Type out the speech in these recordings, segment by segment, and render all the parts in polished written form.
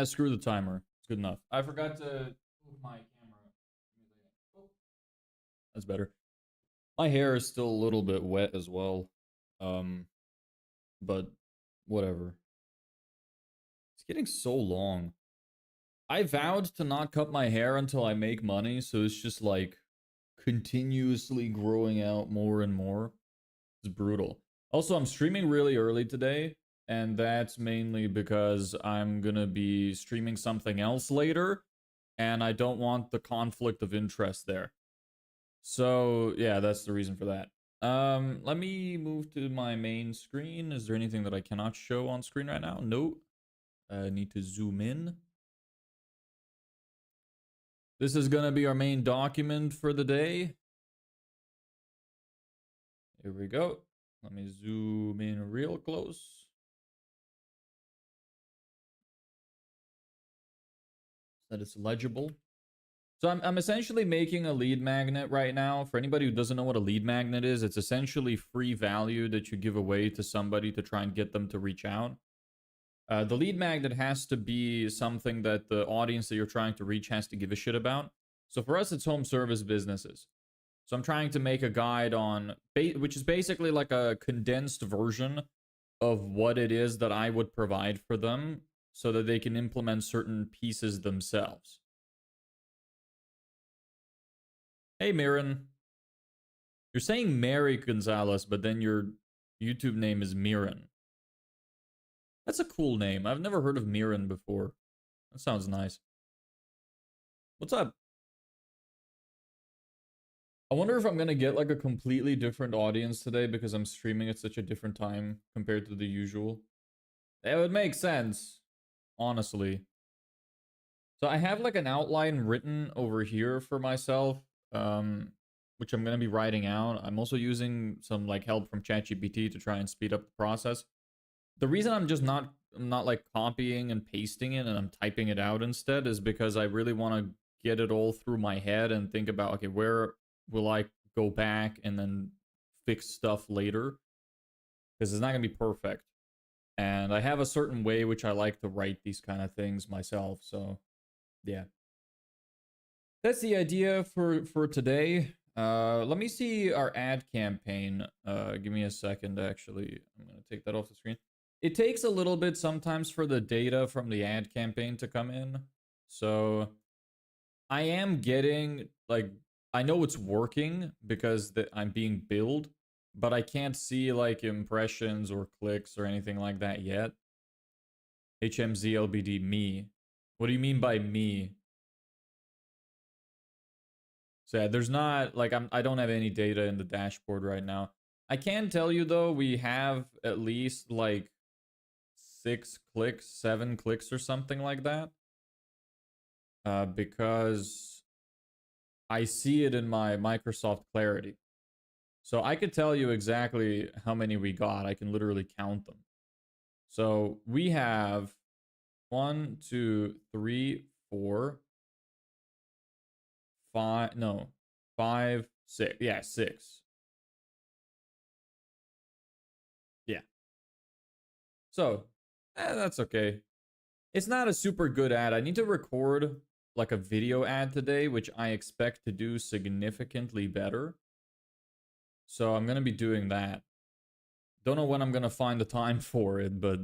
Screw the timer. It's good enough. I forgot to move my camera. Oh, that's better. My hair is still a little bit wet as well. But whatever. It's getting so long. I vowed to not cut my hair until I make money, so it's just like continuously growing out more and more. It's brutal. Also, I'm streaming really early today, and that's mainly because I'm gonna be streaming something else later, and I don't want the conflict of interest there. So, yeah, that's the reason for that. Let me move to my main screen. Is there anything that I cannot show on screen right now? No. I need to zoom in. This is gonna be our main document for the day. Here we go. Let me zoom in real close. So that it's legible. So I'm essentially making a lead magnet right now. For anybody who doesn't know what a lead magnet is, it's essentially free value that you give away to somebody to try and get them to reach out. The lead magnet has to be something that the audience that you're trying to reach has to give a shit about. So for us, it's home service businesses. So I'm trying to make a guide on, which is basically like a condensed version of what it is that I would provide for them so that they can implement certain pieces themselves. Hey, Mirren. You're saying Mary Gonzalez, but then your YouTube name is Mirren. That's a cool name. I've never heard of Mirren before. That sounds nice. What's up? I wonder if I'm gonna get like a completely different audience today because I'm streaming at such a different time compared to the usual. It would make sense, honestly. So I have like an outline written over here for myself, um, which I'm gonna be writing out. I'm also using some like help from ChatGPT to try and speed up the process. The reason I'm not like copying and pasting it and I'm typing it out instead is because I really want to get it all through my head and think about, okay, where will I go back and then fix stuff later, because it's not going to be perfect. And I have a certain way which I like to write these kind of things myself. So yeah, that's the idea for today. Let me see our ad campaign. Give me a second. Actually, I'm gonna take that off the screen. It takes a little bit sometimes for the data from the ad campaign to come in. So I am getting like, I know it's working because I'm being billed, but I can't see like impressions or clicks or anything like that yet. HMZLBD me. What do you mean by me? So yeah, there's not like I don't have any data in the dashboard right now. I can tell you though, we have at least like 6 clicks, 7 clicks or something like that. Because I see it in my Microsoft Clarity. So I could tell you exactly how many we got. I can literally count them. So we have 1, 2, 3, 4, 5, no, 5, 6. Yeah, 6. Yeah. So that's okay. It's not a super good ad. I need to record like a video ad today, which I expect to do significantly better. So I'm going to be doing that. Don't know when I'm going to find the time for it, but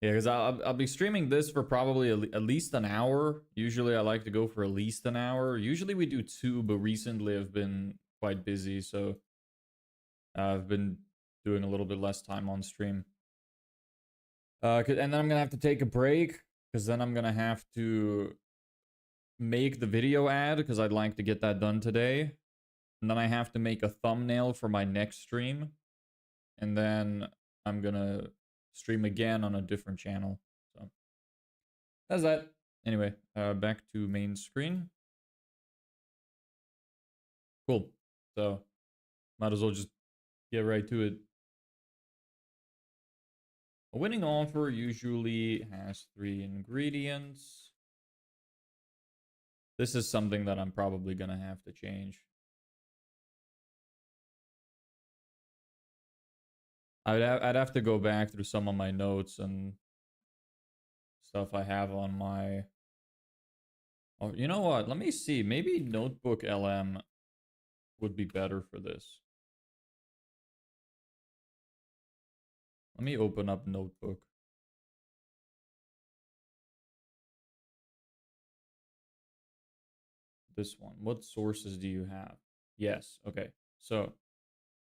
yeah, because I'll be streaming this for probably at least an hour. Usually I like to go for at least an hour. Usually we do 2, but recently I've been quite busy. So I've been doing a little bit less time on stream. And then I'm going to have to take a break because then I'm going to have to make the video ad because I'd like to get that done today. And then I have to make a thumbnail for my next stream. And then I'm gonna stream again on a different channel. So that's that. Anyway, back to main screen. Cool. So might as well just get right to it. A winning offer usually has 3 ingredients. This is something that I'm probably gonna have to change. I'd have to go back through some of my notes and stuff I have on my... Oh, you know what? Let me see. Maybe Notebook LM would be better for this. Let me open up Notebook. This one. What sources do you have? Yes. Okay. So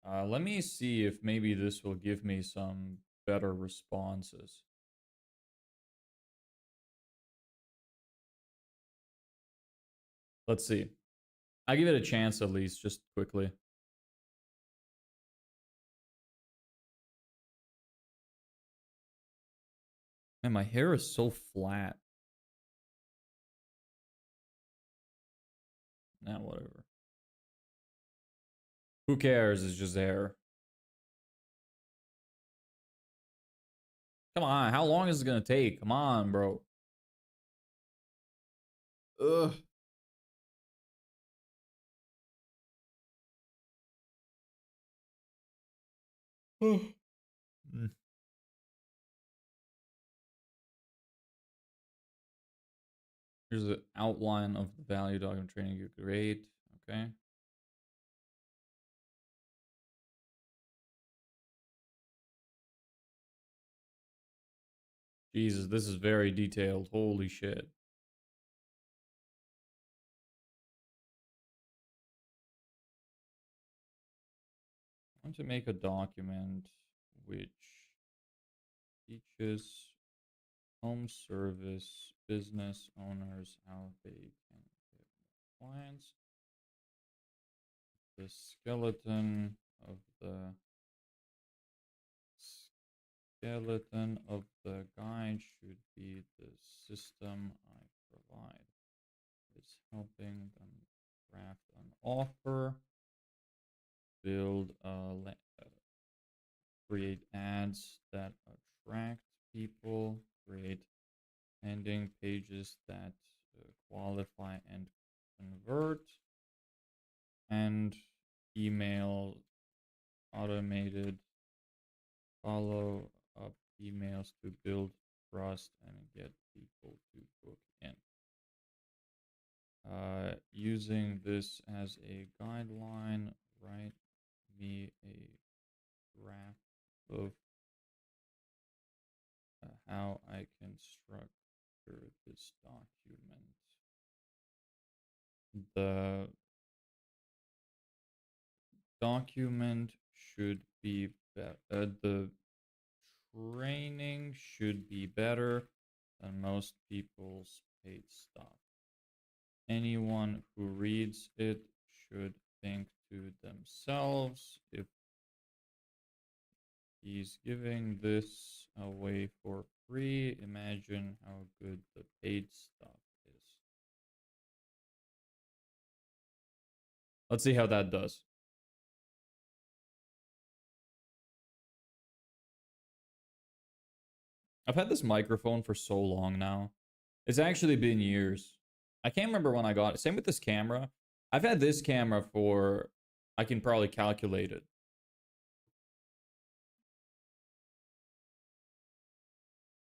let me see if maybe this will give me some better responses. Let's see. I give it a chance at least, just quickly. Man, my hair is so flat. Nah, whatever. Who cares? It's just hair. Come on. How long is it going to take? Come on, bro. Ugh. Mm. Here's the outline of the value document training you create. Okay. Jesus, this is very detailed. Holy shit. I want to make a document which teaches home service business owners how they can get clients The skeleton of the guide should be the system I provide. It's helping them craft an offer, build create ads that attract people, create landing pages that qualify and convert, and email automated follow up emails to build trust and get people to book in. Using this as a guideline, write me a draft of how I can structure this document. The document should be the training should be better than most people's paid stuff. Anyone who reads it should think to themselves, if he's giving this away for free, imagine how good the paid stuff is. Let's see how that does. I've had this microphone for so long now. It's actually been years. I can't remember when I got it. Same with this camera. I've had this camera for, I can probably calculate it,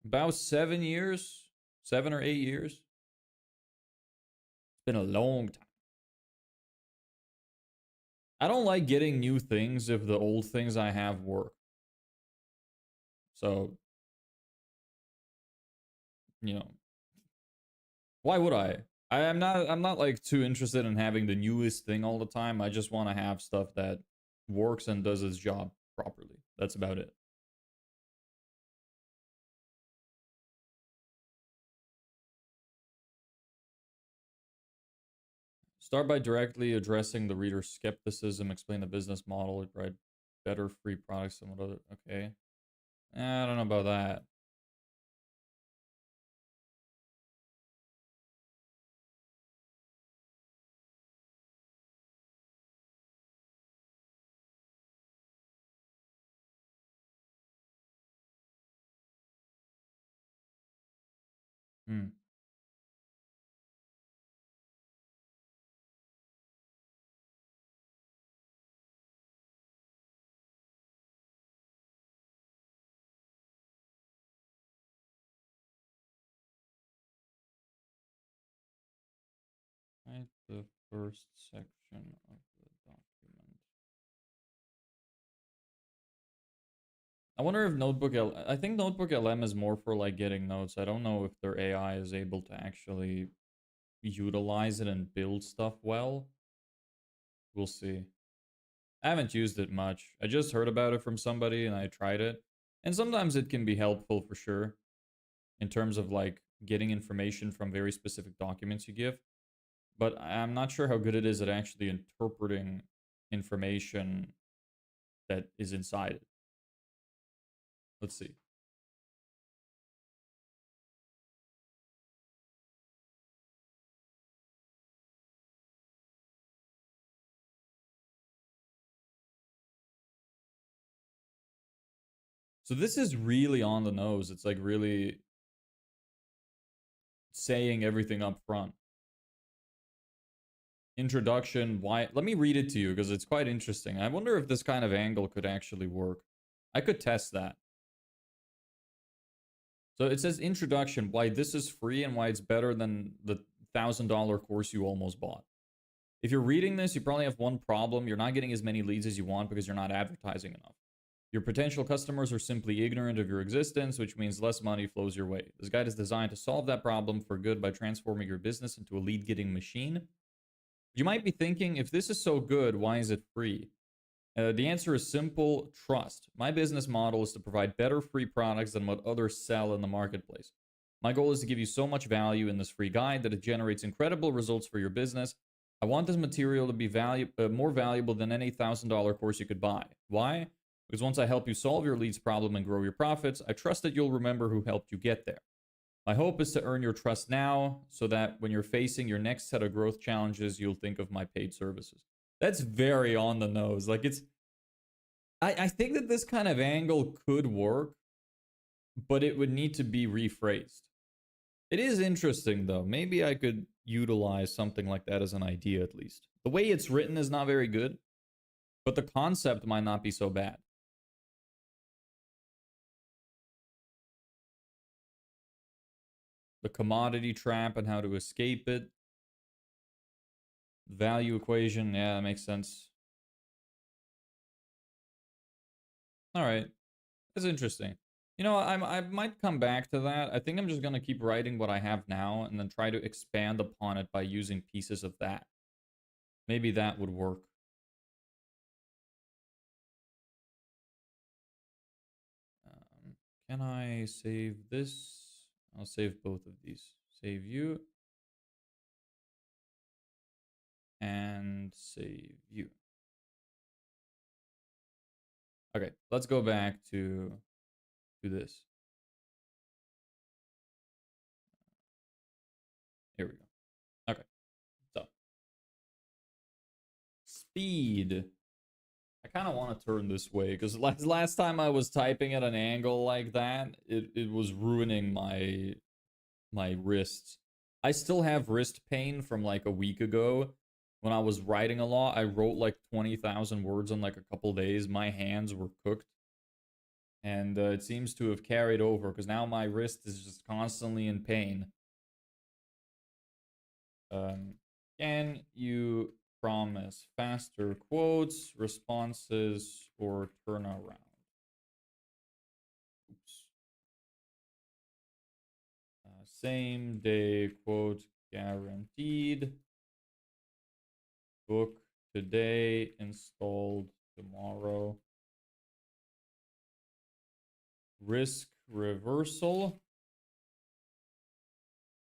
about 7 years, 7 or 8 years. It's been a long time. I don't like getting new things if the old things I have work. So, you know, why would I? I'm not like too interested in having the newest thing all the time. I just want to have stuff that works and does its job properly. That's about it. Start by directly addressing the reader's skepticism, explain the business model, provide better free products than what other. Okay. I don't know about that. Hmm. Right, the first section of the document. I wonder if I think Notebook LM is more for like getting notes. I don't know if their AI is able to actually utilize it and build stuff well. We'll see. I haven't used it much. I just heard about it from somebody and I tried it. And sometimes it can be helpful for sure in terms of like getting information from very specific documents you give. But I'm not sure how good it is at actually interpreting information that is inside it. Let's see. So this is really on the nose. It's like really saying everything up front. Introduction, why? Let me read it to you because it's quite interesting. I wonder if this kind of angle could actually work. I could test that. So it says introduction, why this is free and why it's better than the $1,000 course you almost bought. If you're reading this, you probably have one problem. You're not getting as many leads as you want because you're not advertising enough. Your potential customers are simply ignorant of your existence, which means less money flows your way. This guide is designed to solve that problem for good by transforming your business into a lead-getting machine. You might be thinking, if this is so good, why is it free? The answer is simple: trust. My business model is to provide better free products than what others sell in the marketplace. My goal is to give you so much value in this free guide that it generates incredible results for your business. I want this material to be more valuable than any $1,000 course you could buy. Why? Because once I help you solve your leads problem and grow your profits, I trust that you'll remember who helped you get there. My hope is to earn your trust now so that when you're facing your next set of growth challenges, you'll think of my paid services. That's very on the nose. Like I think that this kind of angle could work, but it would need to be rephrased. It is interesting though. Maybe I could utilize something like that as an idea at least. The way it's written is not very good, but the concept might not be so bad. The commodity trap and how to escape it. Value equation, yeah, that makes sense. All right, that's interesting. You know, I might come back to that. I think I'm just gonna keep writing what I have now and then try to expand upon it by using pieces of that. Maybe that would work. Can I save this? I'll save both of these. Save you. And save you. Okay, let's go back to this. Here we go. Okay, so speed. I kind of want to turn this way because last time I was typing at an angle like that, it was ruining my wrists. I still have wrist pain from like a week ago when I was writing a lot. I wrote like 20,000 words in like a couple days. My hands were cooked. And it seems to have carried over because now my wrist is just constantly in pain. Can you promise faster quotes, responses, or turnaround? Oops. Same day quote guaranteed. Book today, installed tomorrow. Risk reversal.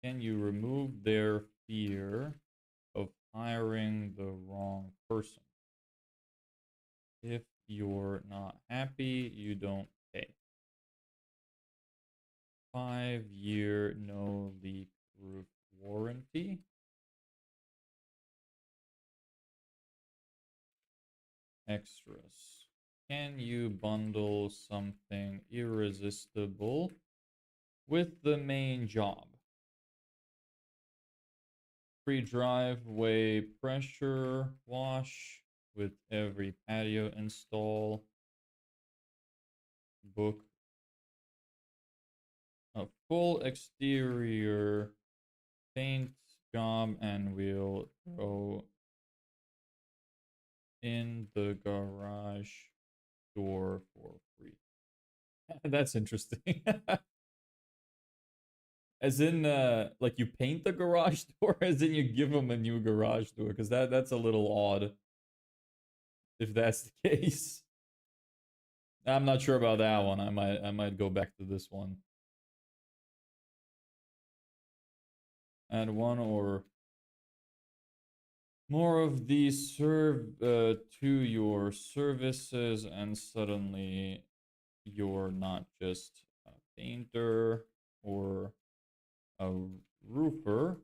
Can you remove their fear of hiring the wrong person? If you're not happy, you don't pay. 5-year no leak roof warranty. Extras. Can you bundle something irresistible with the main job? Free driveway pressure wash with every patio install. Book a full exterior paint job and we'll throw in the garage door for free. That's interesting. As in, like you paint the garage door, as in you give them a new garage door, because that's a little odd. If that's the case, I'm not sure about that one. I might go back to this one. Add one or more of these to your services, and suddenly you're not just a painter or a roofer.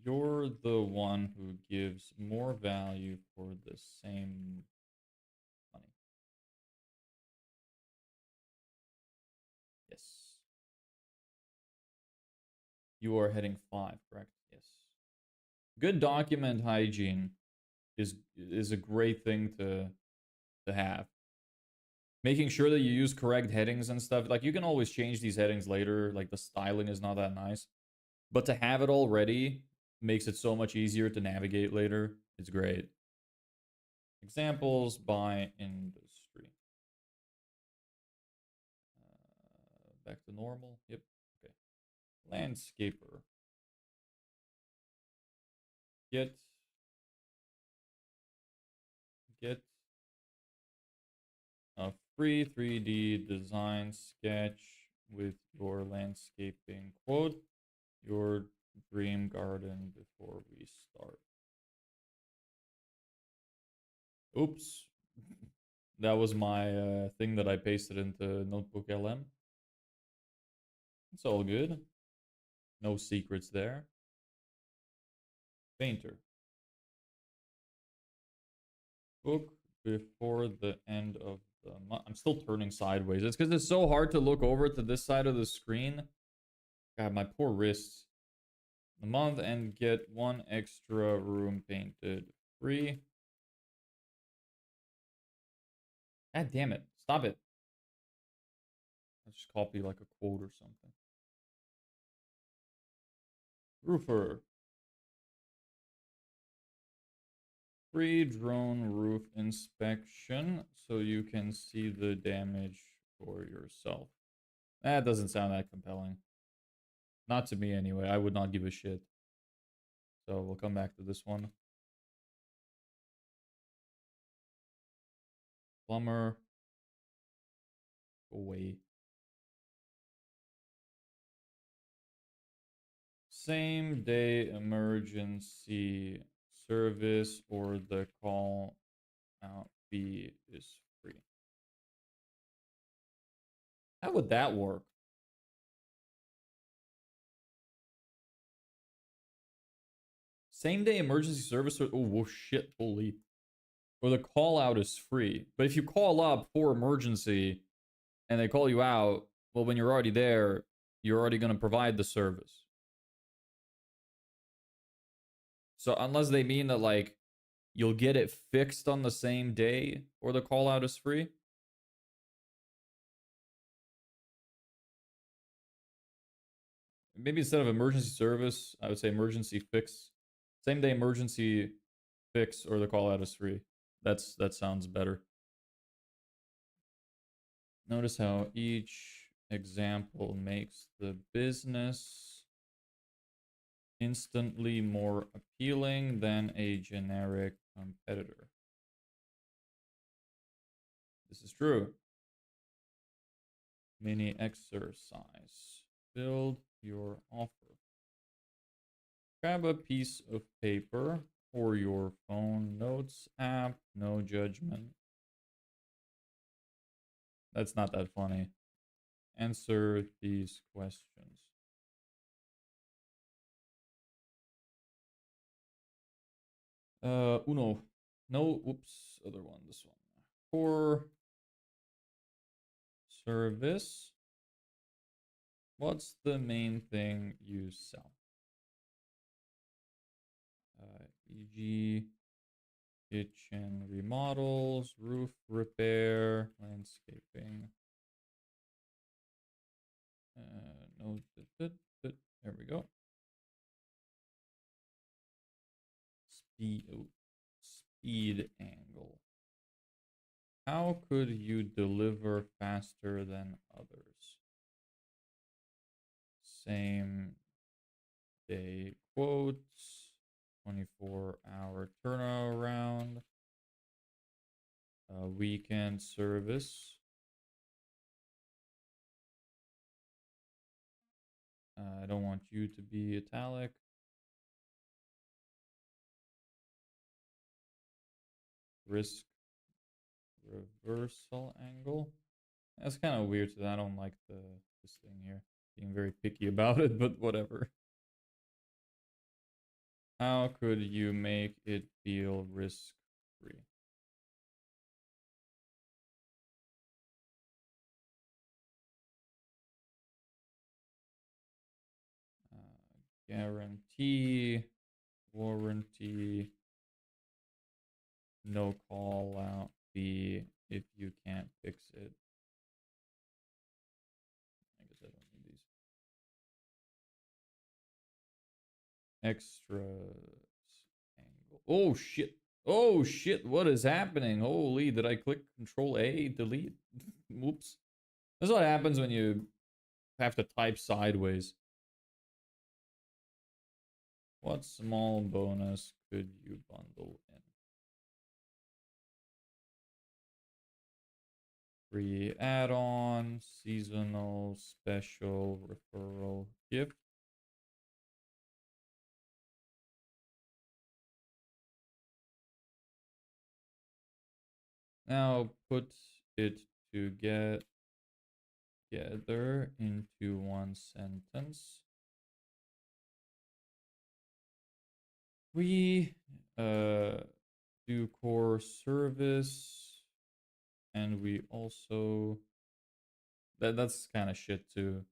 You're the one who gives more value for the same money. Yes. You are heading 5, correct? Yes. Good document hygiene is a great thing to have. Making sure that you use correct headings and stuff. Like you can always change these headings later. Like the styling is not that nice. But to have it already makes it so much easier to navigate later. It's great. Examples by industry. Back to normal. Yep. Okay. Landscaper. Get a free 3D design sketch with your landscaping quote, your dream garden before we start. Oops. That was my thing that I pasted into Notebook LM. It's all good. No secrets there. Painter. Book before the end of the month. I'm still turning sideways. It's because it's so hard to look over to this side of the screen. God, my poor wrists. The month and get one extra room painted free. God damn it. Stop it. Let's just copy like a quote or something. Roofer. Free drone roof inspection so you can see the damage for yourself. That doesn't sound that compelling. Not to me anyway. I would not give a shit. So we'll come back to this one. Plumber. Away. Same day emergency service or the call out fee is free. How would that work? Same day emergency service or oh shit, holy. Or the call out is free. But if you call up for emergency and they call you out, well, when you're already there, you're already going to provide the service. So unless they mean that like you'll get it fixed on the same day or the call out is free. Maybe instead of emergency service, I would say emergency fix. Same day emergency fix or the call out is free. That sounds better. Notice how each example makes the business instantly more appealing than a generic competitor. This is true. Mini exercise. Build your offer. Grab a piece of paper or your phone notes app. No judgment. That's not that funny. Answer these questions. Uno. No, oops, other one, this one. Core service. What's the main thing you sell? E.g. kitchen remodels, roof repair, landscaping. No, there we go. Speed angle. How could you deliver faster than others? Same day quotes, 24-hour turnaround, weekend service. I don't want you to be italic. Risk reversal angle. That's kind of weird. I don't like this thing here. Being very picky about it, but whatever. How could you make it feel risk-free? Guarantee, warranty, no call out fee if you can't fix it. I guess I don't need these. Extra angle. Oh shit. Oh shit, what is happening? Holy, did I click Control A, delete? Oops. This is what happens when you have to type sideways. What small bonus could you bundle in? Free add-on, seasonal, special, referral, gift. Now put it together into one sentence. We do core service, and we also that's kind of shit too.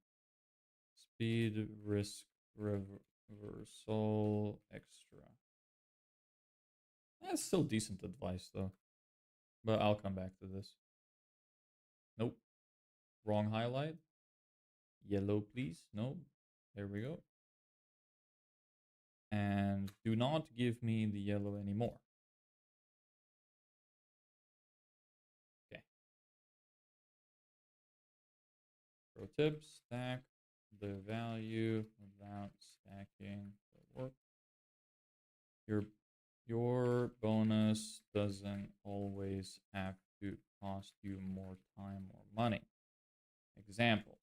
Speed risk reversal extra. That's still decent advice though, but I'll come back to this. Nope, wrong highlight. Yellow, please. No, there we go. And do not give me the yellow anymore. Okay. Pro tip, stack the value without stacking the work. Your bonus doesn't always have to cost you more time or money. Examples.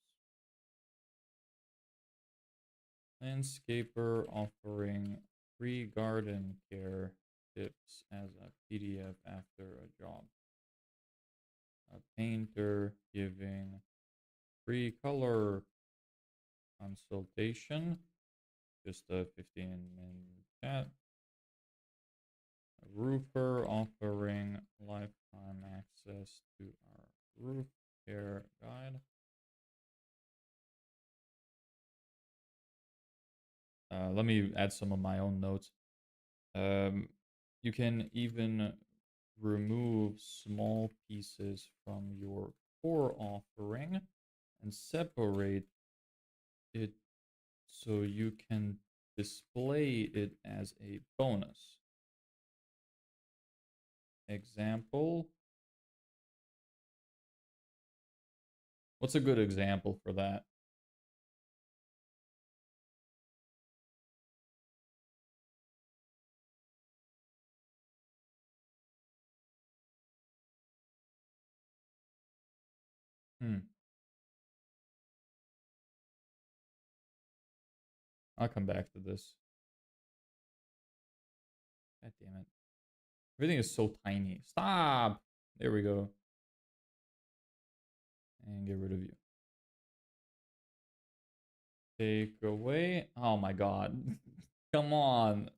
Landscaper offering free garden care tips as a PDF after a job. A painter giving free color consultation, just a 15-minute chat. A roofer offering lifetime access to our roof care guide. Let me add some of my own notes. You can even remove small pieces from your core offering and separate it so you can display it as a bonus. Example. What's a good example for that? I'll come back to this. God damn it. Everything is so tiny. Stop! There we go. And get rid of you. Take away. Oh my god. Come on.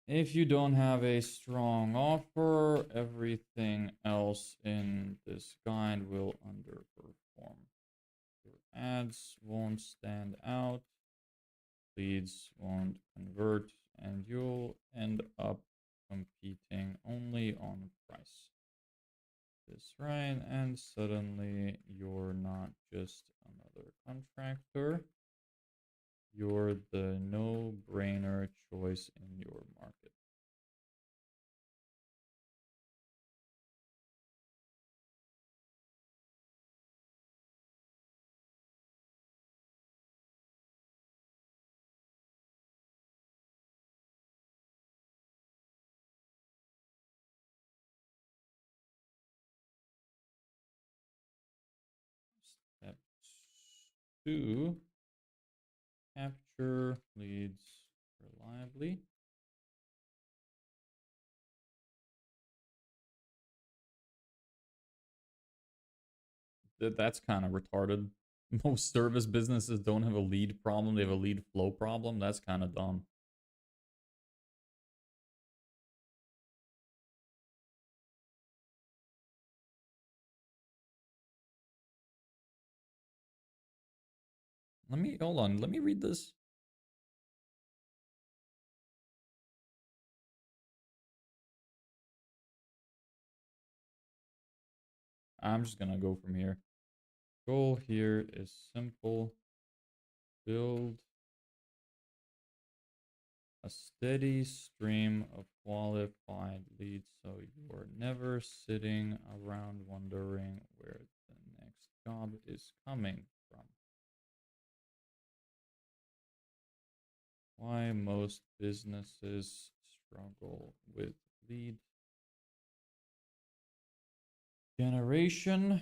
If you don't have a strong offer, everything else in this guide will underperform. Your ads won't stand out, leads won't convert, and you'll end up competing only on price. This right, and suddenly you're not just another contractor, you're the no-brainer choice in your market. Step 2, capture leads reliably. That's kind of retarded. Most service businesses don't have a lead problem, they have a lead flow problem. That's kind of dumb. Hold on, let me read this. I'm just gonna go from here. Goal here is simple. Build a steady stream of qualified leads so you're never sitting around wondering where the next job is coming from. Why most businesses struggle with lead generation.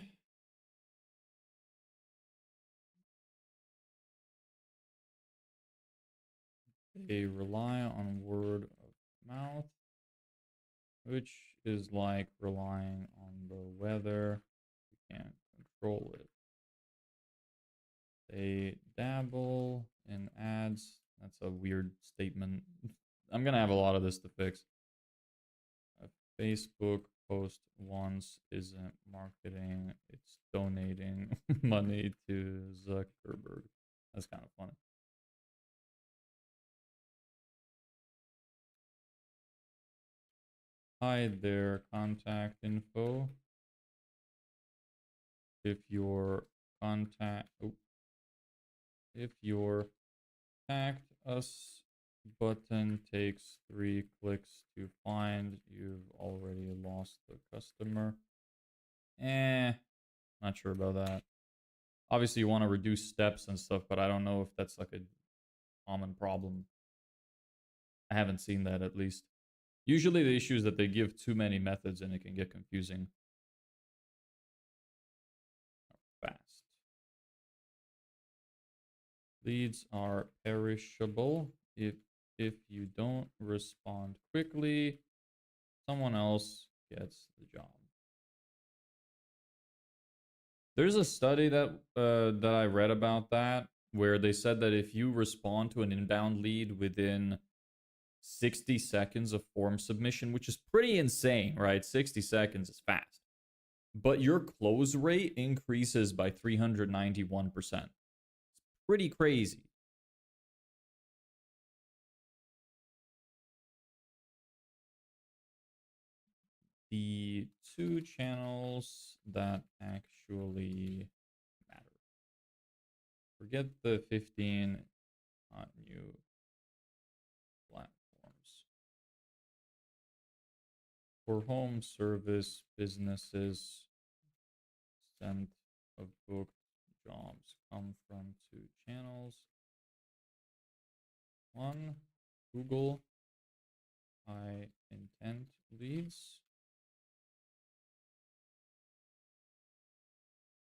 They rely on word of mouth. which is like relying on the weather. You can't control it. They dabble in ads. That's a weird statement. I'm gonna have a lot of this to fix. A Facebook post once isn't marketing, it's donating money to Zuckerberg. That's kind of funny. Hide their contact info. If your contact, oh, if your contact us button takes 3 clicks to find, you've already lost the customer. Not sure about that. Obviously, you want to reduce steps and stuff, but I don't know if that's like a common problem. I haven't seen that at least. Usually the issue is that they give too many methods and it can get confusing fast. Leads are perishable. If you don't respond quickly, someone else gets the job. There's a study that I read about that where they said that if you respond to an inbound lead within 60 seconds of form submission, which is pretty insane, right? 60 seconds is fast. But your close rate increases by 391%. It's pretty crazy. The 2 channels that actually matter. Forget the 15 new platforms. For home service businesses, percent of booked jobs come from 2 channels. 1, Google high intent leads.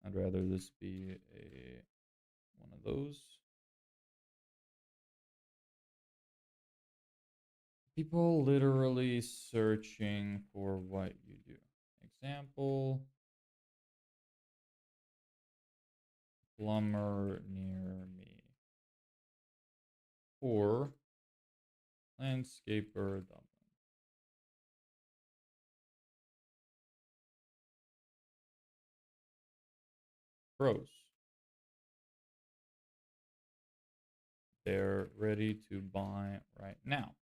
I'd rather this be one of those. People literally searching for what you do. Example, plumber near me. Or landscaper Dublin. Pros. They're ready to buy right now.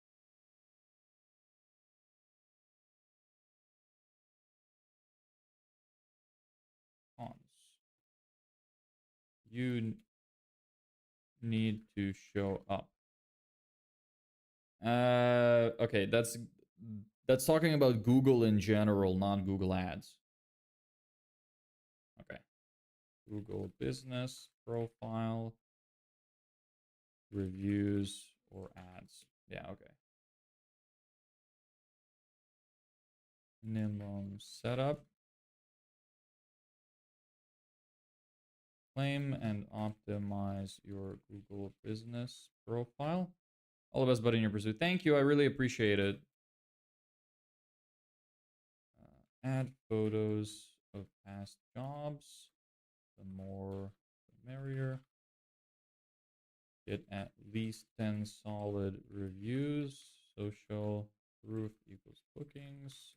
Cons. You need to show up. Okay, that's talking about Google in general, not Google Ads. Okay. Google business profile, reviews, or ads. Yeah, okay. Minimum setup. Claim and optimize your Google business profile. All the best, buddy, in your pursuit. Thank you. I really appreciate it. Add photos of past jobs. The more, the merrier. Get at least 10 solid reviews. Social proof equals bookings.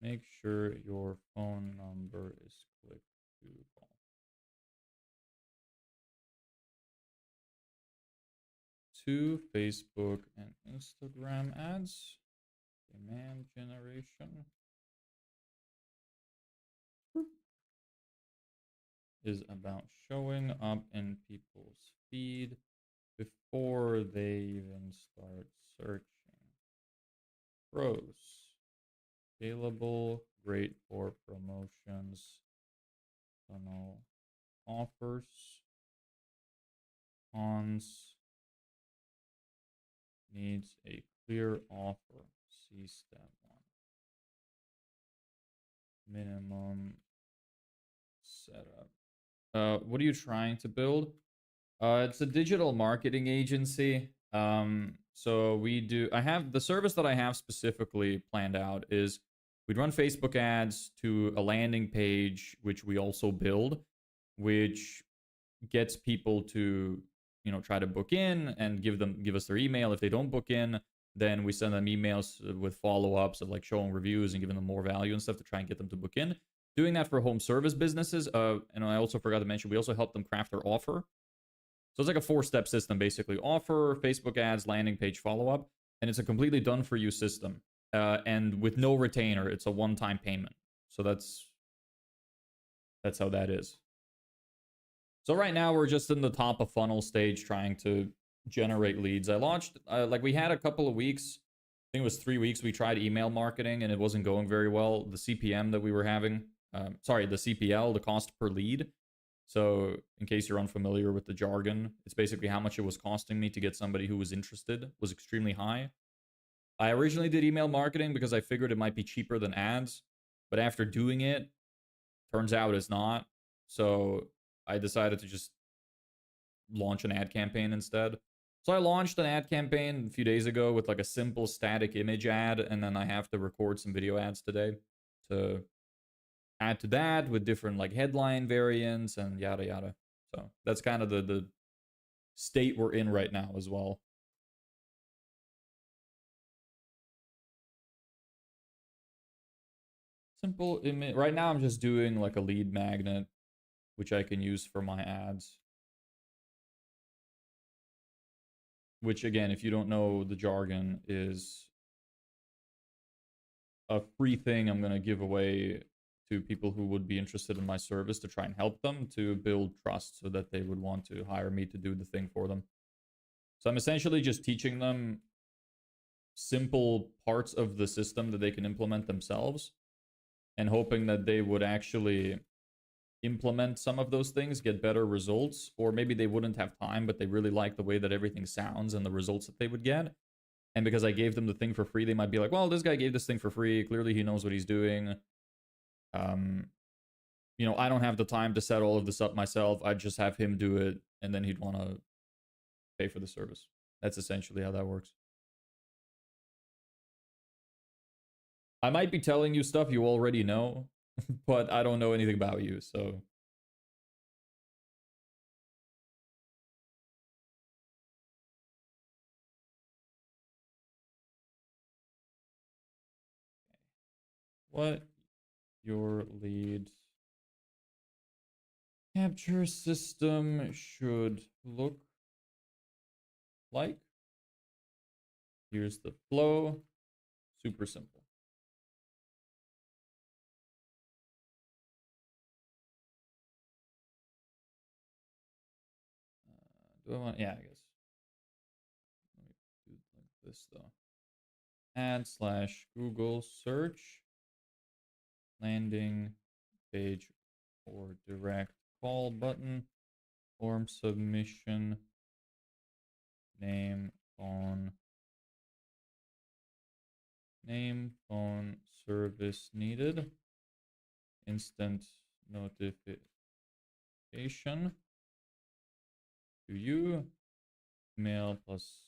Make sure your phone number is clicked to call. 2 Facebook and Instagram ads. Demand generation is about showing up in people's feed before they even start searching. Pros. Scalable, great for promotions, funnel offers. Cons. Needs a clear offer. See step 1. Minimum setup. What are you trying to build? It's a digital marketing agency. So I have the service that I have specifically planned out is we'd run Facebook ads to a landing page, which we also build, which gets people to, try to book in and give us their email. If they don't book in, then we send them emails with follow-ups of like showing reviews and giving them more value and stuff to try and get them to book in. Doing that for home service businesses. And I also forgot to mention, we also help them craft their offer. So it's like a 4-step system, basically. Offer, Facebook ads, landing page, follow-up. And it's a completely done-for-you system. And with no retainer, it's a one-time payment. So that's how that is. So right now we're just in the top of funnel stage trying to generate leads. I launched, we had a couple of weeks. I think it was 3 weeks. We tried email marketing and it wasn't going very well. The CPM that we were having, the CPL, the cost per lead. So in case you're unfamiliar with the jargon, it's basically how much it was costing me to get somebody who was interested was extremely high. I originally did email marketing because I figured it might be cheaper than ads, but after doing it, turns out it's not. So I decided to just launch an ad campaign instead. So I launched an ad campaign a few days ago with like a simple static image ad, and then I have to record some video ads today to add to that with different like headline variants and yada yada. So that's kind of the state we're in right now as well. Simple image. Right now I'm just doing like a lead magnet, which I can use for my ads. Which again, if you don't know the jargon, is a free thing I'm going to give away to people who would be interested in my service to try and help them to build trust so that they would want to hire me to do the thing for them. So I'm essentially just teaching them simple parts of the system that they can implement themselves and hoping that they would actually implement some of those things, get better results, or maybe they wouldn't have time, but they really like the way that everything sounds and the results that they would get. And because I gave them the thing for free, they might be like, well, this guy gave this thing for free. Clearly he knows what he's doing. I don't have the time to set all of this up myself. I'd just have him do it, and then he'd want to pay for the service. That's essentially how that works. I might be telling you stuff you already know, but I don't know anything about you, so... What your lead capture system should look like. Here's the flow. Super simple. Do I want? Yeah, I guess. Let me do it like this though. Ad/Google search landing page or direct call button, form submission, name, phone, service needed, instant notification to you, mail plus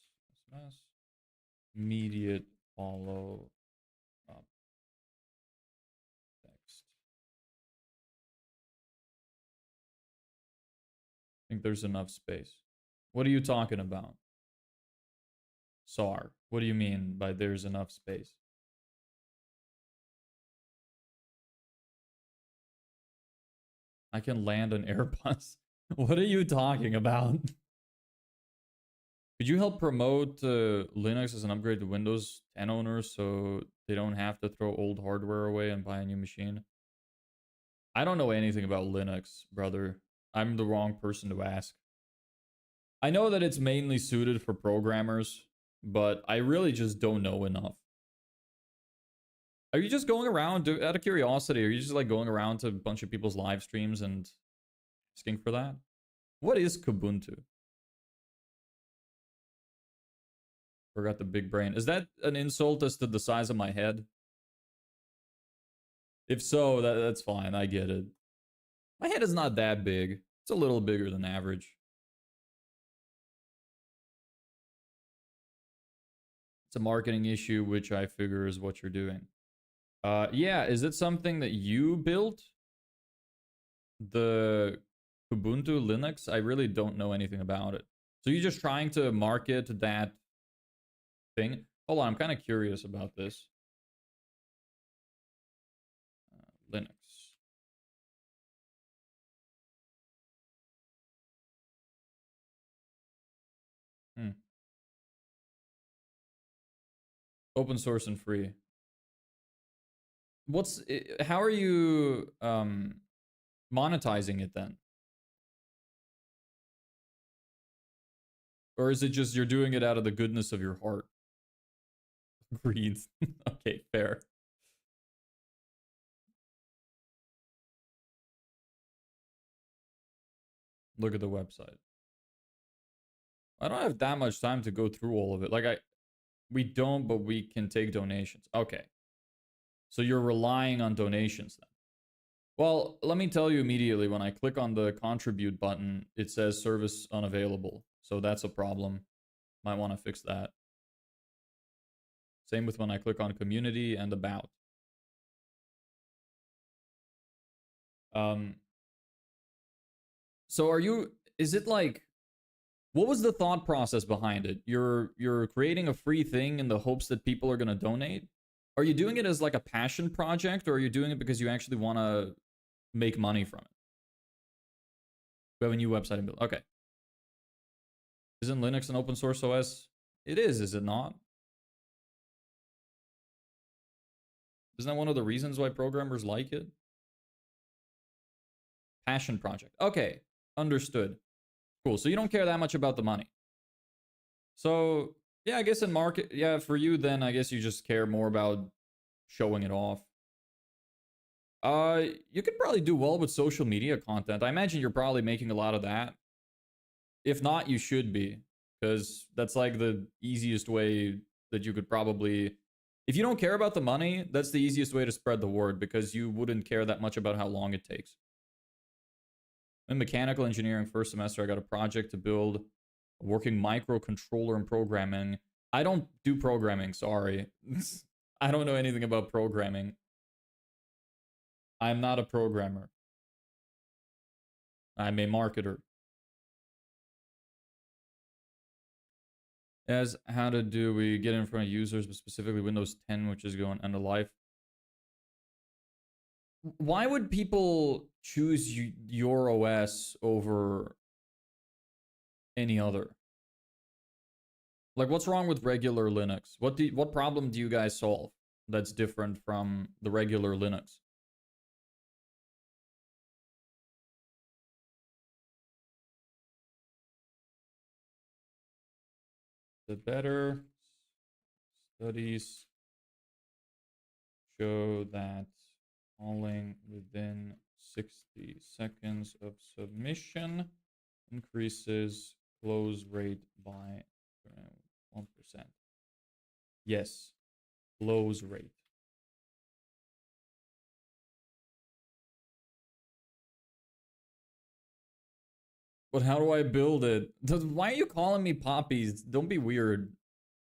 SMS, immediate follow up text. I think there's enough space. What are you talking about? SAR. What do you mean by there's enough space? I can land an Airbus. What are you talking about? Could you help promote Linux as an upgrade to Windows 10 owners so they don't have to throw old hardware away and buy a new machine? I don't know anything about Linux, brother. I'm the wrong person to ask. I know that it's mainly suited for programmers, but I really just don't know enough. Are you just going around, out of curiosity, are you just like going around to a bunch of people's live streams and asking for that? What is Kubuntu? Forgot the big brain. Is that an insult as to the size of my head? If so, that's fine. I get it. My head is not that big. It's a little bigger than average. It's a marketing issue, which I figure is what you're doing. Yeah, is it something that you built? The Ubuntu Linux? I really don't know anything about it. So you're just trying to market that thing? Hold on, I'm kind of curious about this. Linux. Hmm. Open source and free. How are you monetizing it then? Or is it just you're doing it out of the goodness of your heart? Greed. Okay, fair. Look at the website. I don't have that much time to go through all of it. We don't, but we can take donations. Okay. So you're relying on donations then. Well, let me tell you immediately, when I click on the contribute button, it says service unavailable. So that's a problem. Might want to fix that. Same with when I click on community and about. Um, so is it like, what was the thought process behind it? You're creating a free thing in the hopes that people are going to donate? Are you doing it as like a passion project, or are you doing it because you actually want to make money from it? We have a new website and build. Okay. Isn't Linux an open source OS? It is it not? Isn't that one of the reasons why programmers like it? Passion project. Okay, understood. Cool. So you don't care that much about the money. So yeah, I guess in market, yeah, for you then I guess you just care more about showing it off. You could probably do well with social media content. I imagine you're probably making a lot of that. If not, you should be, because that's like the easiest way that you could probably. If you don't care about the money, that's the easiest way to spread the word, because you wouldn't care that much about how long it takes. In mechanical engineering first semester, I got a project to build a working microcontroller and programming. I don't do programming, sorry. I don't know anything about programming. I'm not a programmer. I'm a marketer. As how to do we get in front of users, but specifically Windows 10, which is going end of life. Why would people choose your OS over any other? Like, what's wrong with regular Linux? What problem do you guys solve that's different from the regular Linux? The better studies show that calling within 60 seconds of submission increases close rate by 1%. Yes, close rate. But how do I build it? Why are you calling me poppies? Don't be weird.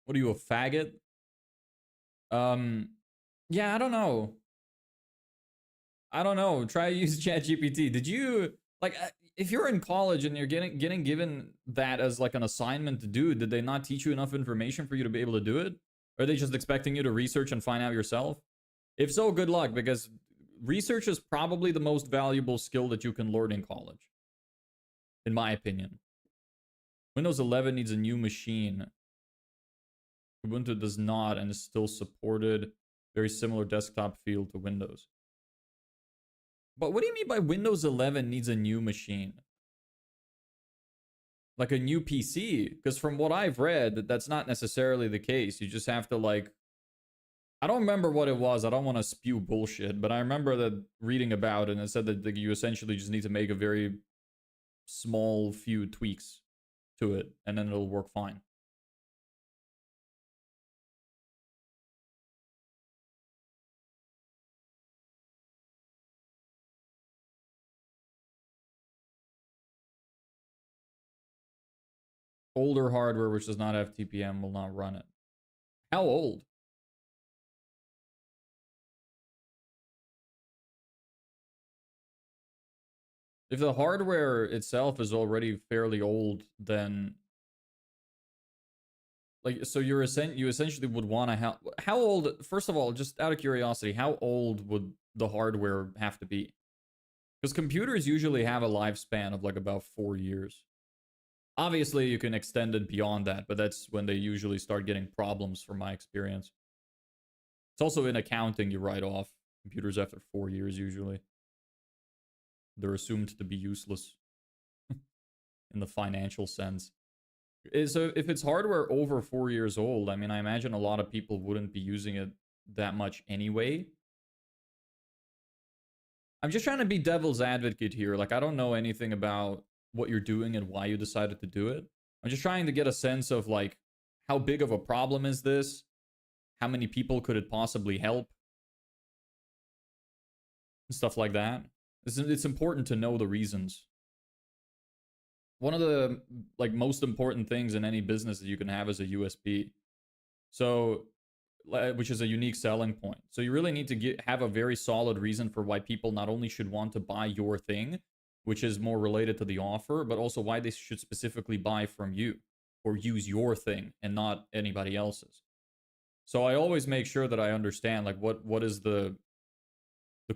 What are you, a faggot? Yeah, I don't know. I don't know. Try to use ChatGPT. Did you like if you're in college and you're getting given that as like an assignment to do? Did they not teach you enough information for you to be able to do it? Or are they just expecting you to research and find out yourself? If so, good luck, because research is probably the most valuable skill that you can learn in college, in my opinion. Windows 11 needs a new machine. Ubuntu does not and is still supported. Very similar desktop feel to Windows. But what do you mean by Windows 11 needs a new machine? Like a new PC? Because from what I've read, that's not necessarily the case. You just have to like... I don't remember what it was. I don't want to spew bullshit, but I remember that reading about it, and it said that you essentially just need to make a very small few tweaks to it, and then it'll work fine. Older hardware which does not have TPM will not run it. How old? If the hardware itself is already fairly old, then like, so you essentially would want to how old, first of all, just out of curiosity, how old would the hardware have to be? Because computers usually have a lifespan of like about 4 years. Obviously, you can extend it beyond that, but that's when they usually start getting problems from my experience. It's also in accounting, you write off computers after 4 years usually. They're assumed to be useless in the financial sense. So if it's hardware over 4 years old, I mean, I imagine a lot of people wouldn't be using it that much anyway. I'm just trying to be devil's advocate here. Like, I don't know anything about what you're doing and why you decided to do it. I'm just trying to get a sense of like, how big of a problem is this? How many people could it possibly help? And stuff like that. It's important to know the reasons. One of the like most important things in any business that you can have is a USB. So, which is a unique selling point. So you really need to have a very solid reason for why people not only should want to buy your thing, which is more related to the offer, but also why they should specifically buy from you or use your thing and not anybody else's. So I always make sure that I understand like what is the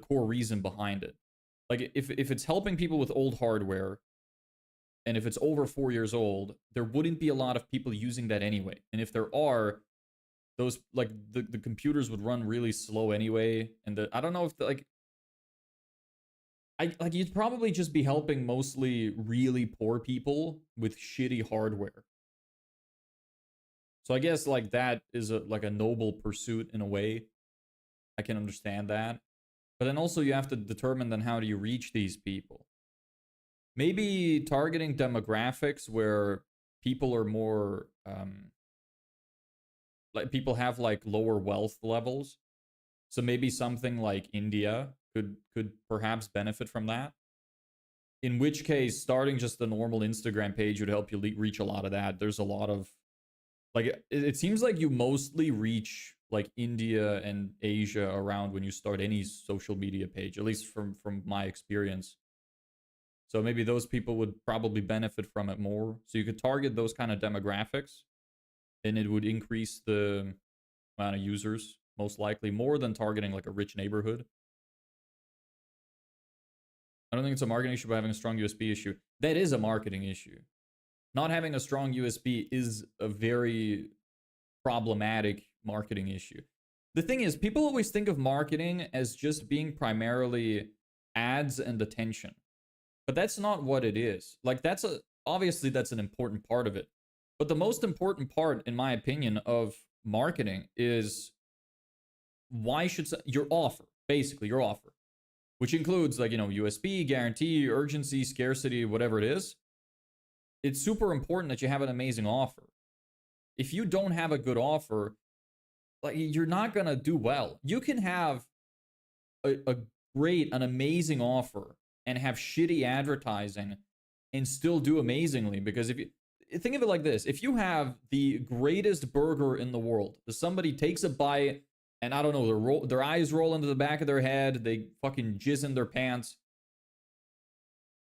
core reason behind it. Like if it's helping people with old hardware, and if it's over 4 years old, there wouldn't be a lot of people using that anyway. And if there are, those like the computers would run really slow anyway. And I don't know if you'd probably just be helping mostly really poor people with shitty hardware. So I guess like that is like a noble pursuit in a way. I can understand that. But then also you have to determine then how do you reach these people? Maybe targeting demographics where people are more like people have like lower wealth levels. So maybe something like India could perhaps benefit from that. In which case, starting just the normal Instagram page would help you reach a lot of that. There's a lot of like it seems like you mostly reach like India and Asia around when you start any social media page, at least from my experience. So maybe those people would probably benefit from it more. So you could target those kind of demographics, and it would increase the amount of users, most likely, more than targeting like a rich neighborhood. I don't think it's a marketing issue, but having a strong USB issue. That is a marketing issue. Not having a strong USB is a very problematic marketing issue. The thing is, people always think of marketing as just being primarily ads and attention. But that's not what it is. Like obviously that's an important part of it. But the most important part, in my opinion, of marketing is why should your offer, basically your offer, which includes like, USB, guarantee, urgency, scarcity, whatever it is. It's super important that you have an amazing offer. If you don't have a good offer, like you're not going to do well. You can have an amazing offer and have shitty advertising and still do amazingly. Because if you think of it like this, if you have the greatest burger in the world, somebody takes a bite and I don't know, their eyes roll into the back of their head, they fucking jizz in their pants.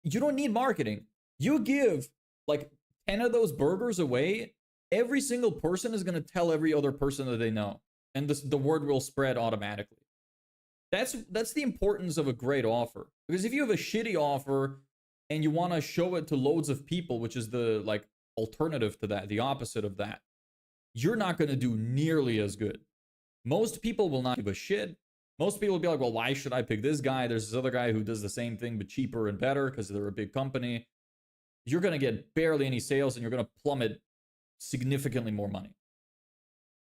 You don't need marketing. You give like 10 of those burgers away, every single person is going to tell every other person that they know. And the word will spread automatically. That's the importance of a great offer. Because if you have a shitty offer and you want to show it to loads of people, which is the like alternative to that, the opposite of that, you're not going to do nearly as good. Most people will not give a shit. Most people will be like, well, why should I pick this guy? There's this other guy who does the same thing but cheaper and better because they're a big company. You're going to get barely any sales and you're going to plummet significantly more money.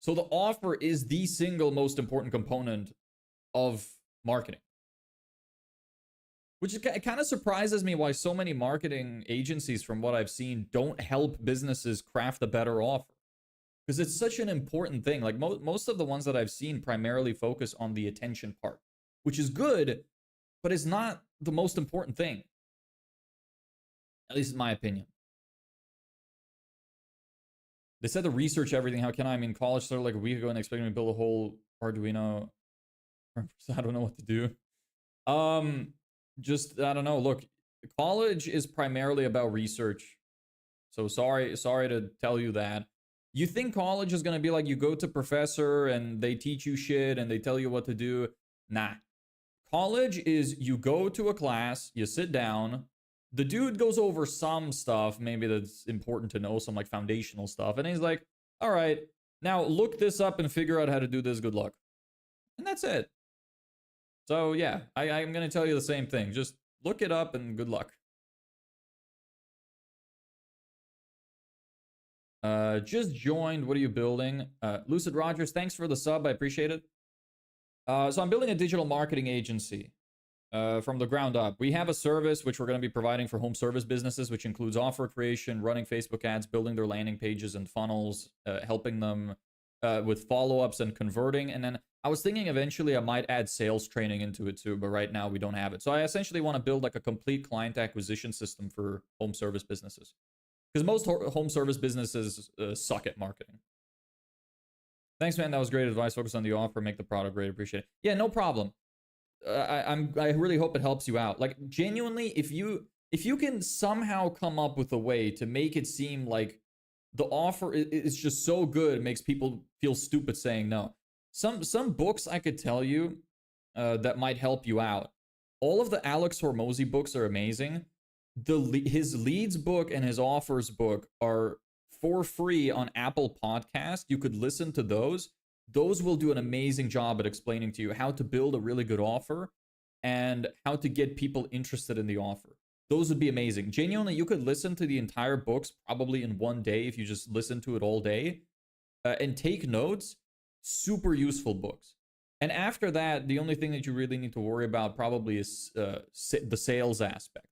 So the offer is the single most important component of marketing. Which kind of surprises me why so many marketing agencies, from what I've seen, don't help businesses craft a better offer. Because it's such an important thing. Like most of the ones that I've seen primarily focus on the attention part, which is good, but it's not the most important thing. At least in my opinion. They said to research everything. How can I? I mean, college started like a week ago and expecting me to build a whole Arduino. I don't know what to do. Just I don't know. Look, college is primarily about research. So sorry to tell you that. You think college is gonna be like you go to professor and they teach you shit and they tell you what to do? Nah. College is you go to a class, you sit down, the dude goes over some stuff, maybe that's important to know, some like foundational stuff, and he's like, all right, now look this up and figure out how to do this, good luck. And that's it. So yeah, I'm gonna tell you the same thing. Just look it up and good luck. Just joined. What are you building? Lucid Rogers, thanks for the sub. I appreciate it. So I'm building a digital marketing agency from the ground up. We have a service which we're going to be providing for home service businesses, which includes offer creation, running Facebook ads, building their landing pages and funnels, helping them with follow-ups and converting. And then I was thinking eventually I might add sales training into it too, but right now we don't have it. So I essentially want to build like a complete client acquisition system for home service businesses. Because most home service businesses suck at marketing. Thanks, man. That was great advice. Focus on the offer, make the product great. Appreciate it. Yeah, no problem. I really hope it helps you out. Like genuinely, if you can somehow come up with a way to make it seem like the offer is just so good, it makes people feel stupid saying no. Some books I could tell you that might help you out. All of the Alex Hormozy books are amazing. His leads book and his offers book are for free on Apple Podcast. You could listen to those. Those will do an amazing job at explaining to you how to build a really good offer and how to get people interested in the offer. Those would be amazing. Genuinely, you could listen to the entire books probably in one day if you just listen to it all day and take notes. Super useful books. And after that, the only thing that you really need to worry about probably is the sales aspect.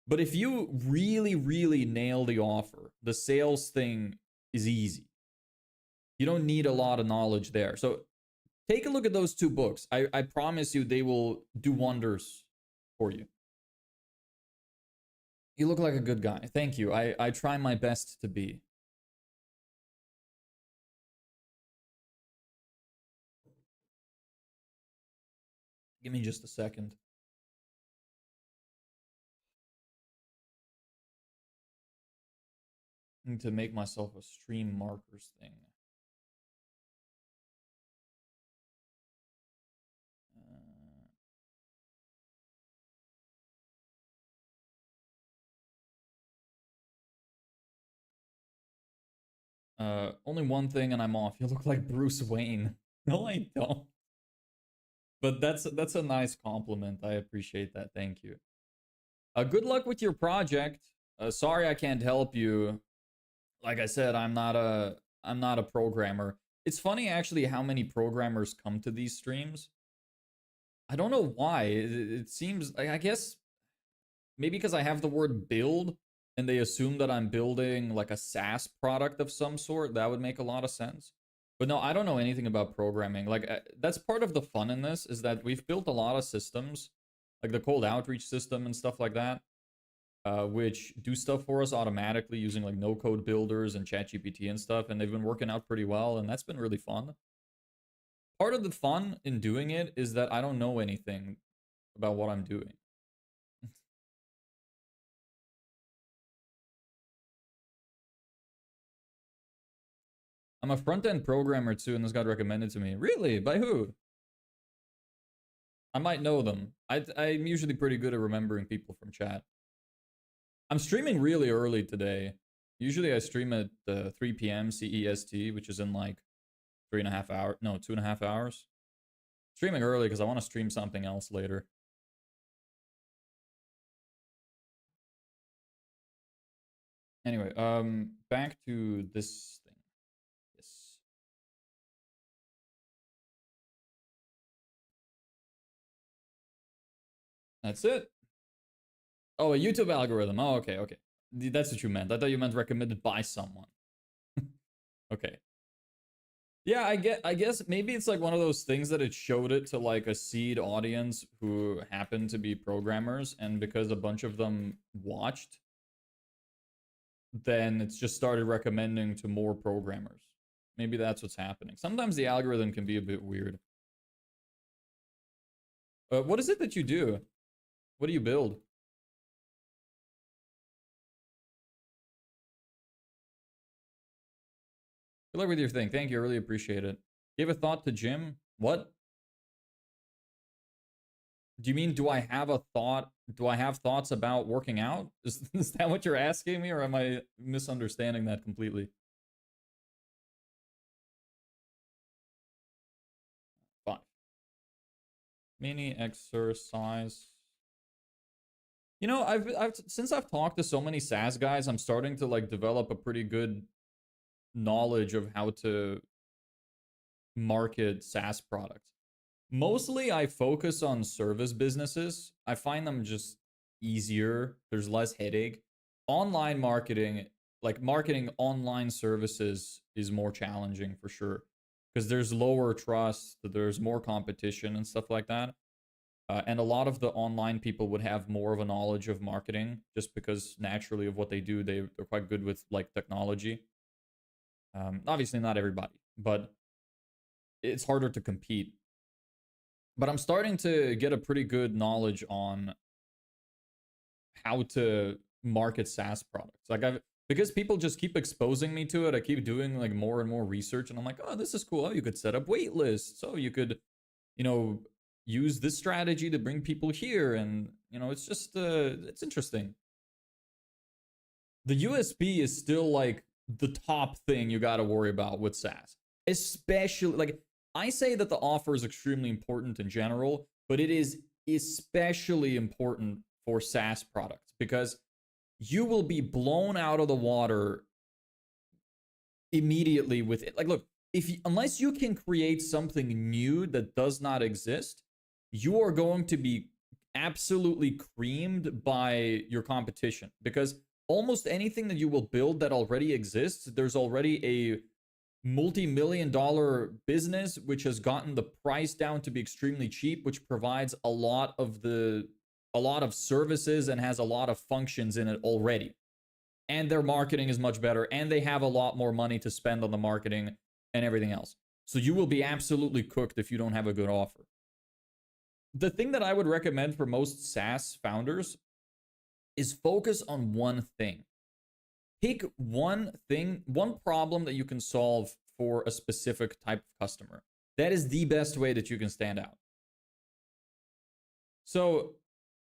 But if you really, really nail the offer, the sales thing is easy. You don't need a lot of knowledge there. So take a look at those two books. I promise you they will do wonders for you. You look like a good guy. Thank you. I try my best to be. Give me just a second. I need to make myself a stream markers thing. Only one thing and I'm off. You look like Bruce Wayne. No, I don't. But that's a nice compliment. I appreciate that. Thank you. Good luck with your project. Sorry I can't help you. Like I said, I'm not a programmer. It's funny actually how many programmers come to these streams. I don't know why. It seems like, I guess maybe because I have the word build and they assume that I'm building like a SaaS product of some sort. That would make a lot of sense. But no, I don't know anything about programming. Like that's part of the fun in this is that we've built a lot of systems, like the cold outreach system and stuff like that, which do stuff for us automatically using like no code builders and ChatGPT and stuff. And they've been working out pretty well. And that's been really fun. Part of the fun in doing it is that I don't know anything about what I'm doing. I'm a front-end programmer too, and this got recommended to me. Really? By who? I might know them. I'm usually pretty good at remembering people from chat. I'm streaming really early today. Usually I stream at 3 p.m. CEST, which is in like 3.5 hours. No, 2.5 hours. Streaming early because I want to stream something else later. Anyway, back to this thing. This. That's it. Oh, a YouTube algorithm. Oh, okay, okay. That's what you meant. I thought you meant recommended by someone. Okay. Yeah, I guess maybe it's like one of those things that it showed it to like a seed audience who happened to be programmers, and because a bunch of them watched, then it's just started recommending to more programmers. Maybe that's what's happening. Sometimes the algorithm can be a bit weird. What is it that you do? What do you build? Good luck with your thing. Thank you. I really appreciate it. Give a thought to gym. What? Do you mean, do I have a thought? Do I have thoughts about working out? Is that what you're asking me, or am I misunderstanding that completely? Fine. Mini exercise. You know, since I've talked to so many SaaS guys, I'm starting to like develop a pretty good knowledge of how to market SaaS products. Mostly I focus on service businesses. I find them just easier. There's less headache. Online marketing, like marketing online services, is more challenging for sure because there's lower trust, there's more competition and stuff like that. And a lot of the online people would have more of a knowledge of marketing just because naturally of what they do, they're quite good with like technology. Obviously not everybody, but it's harder to compete. But I'm starting to get a pretty good knowledge on how to market SaaS products. Like because people just keep exposing me to it, I keep doing like more and more research, and I'm like, oh, this is cool. Oh, you could set up wait lists. So you could, you know, use this strategy to bring people here, and you know, it's just it's interesting. The USP is still like the top thing you got to worry about with SaaS, especially like I say that the offer is extremely important in general, but it is especially important for SaaS products because you will be blown out of the water immediately with it. Like, look, unless you can create something new that does not exist, you are going to be absolutely creamed by your competition because almost anything that you will build that already exists, there's already a multi-million-dollar business which has gotten the price down to be extremely cheap, which provides a lot of services and has a lot of functions in it already. And their marketing is much better, and they have a lot more money to spend on the marketing and everything else. So you will be absolutely cooked if you don't have a good offer. The thing that I would recommend for most SaaS founders is focus on one thing. Pick one thing, one problem that you can solve for a specific type of customer. That is the best way that you can stand out. So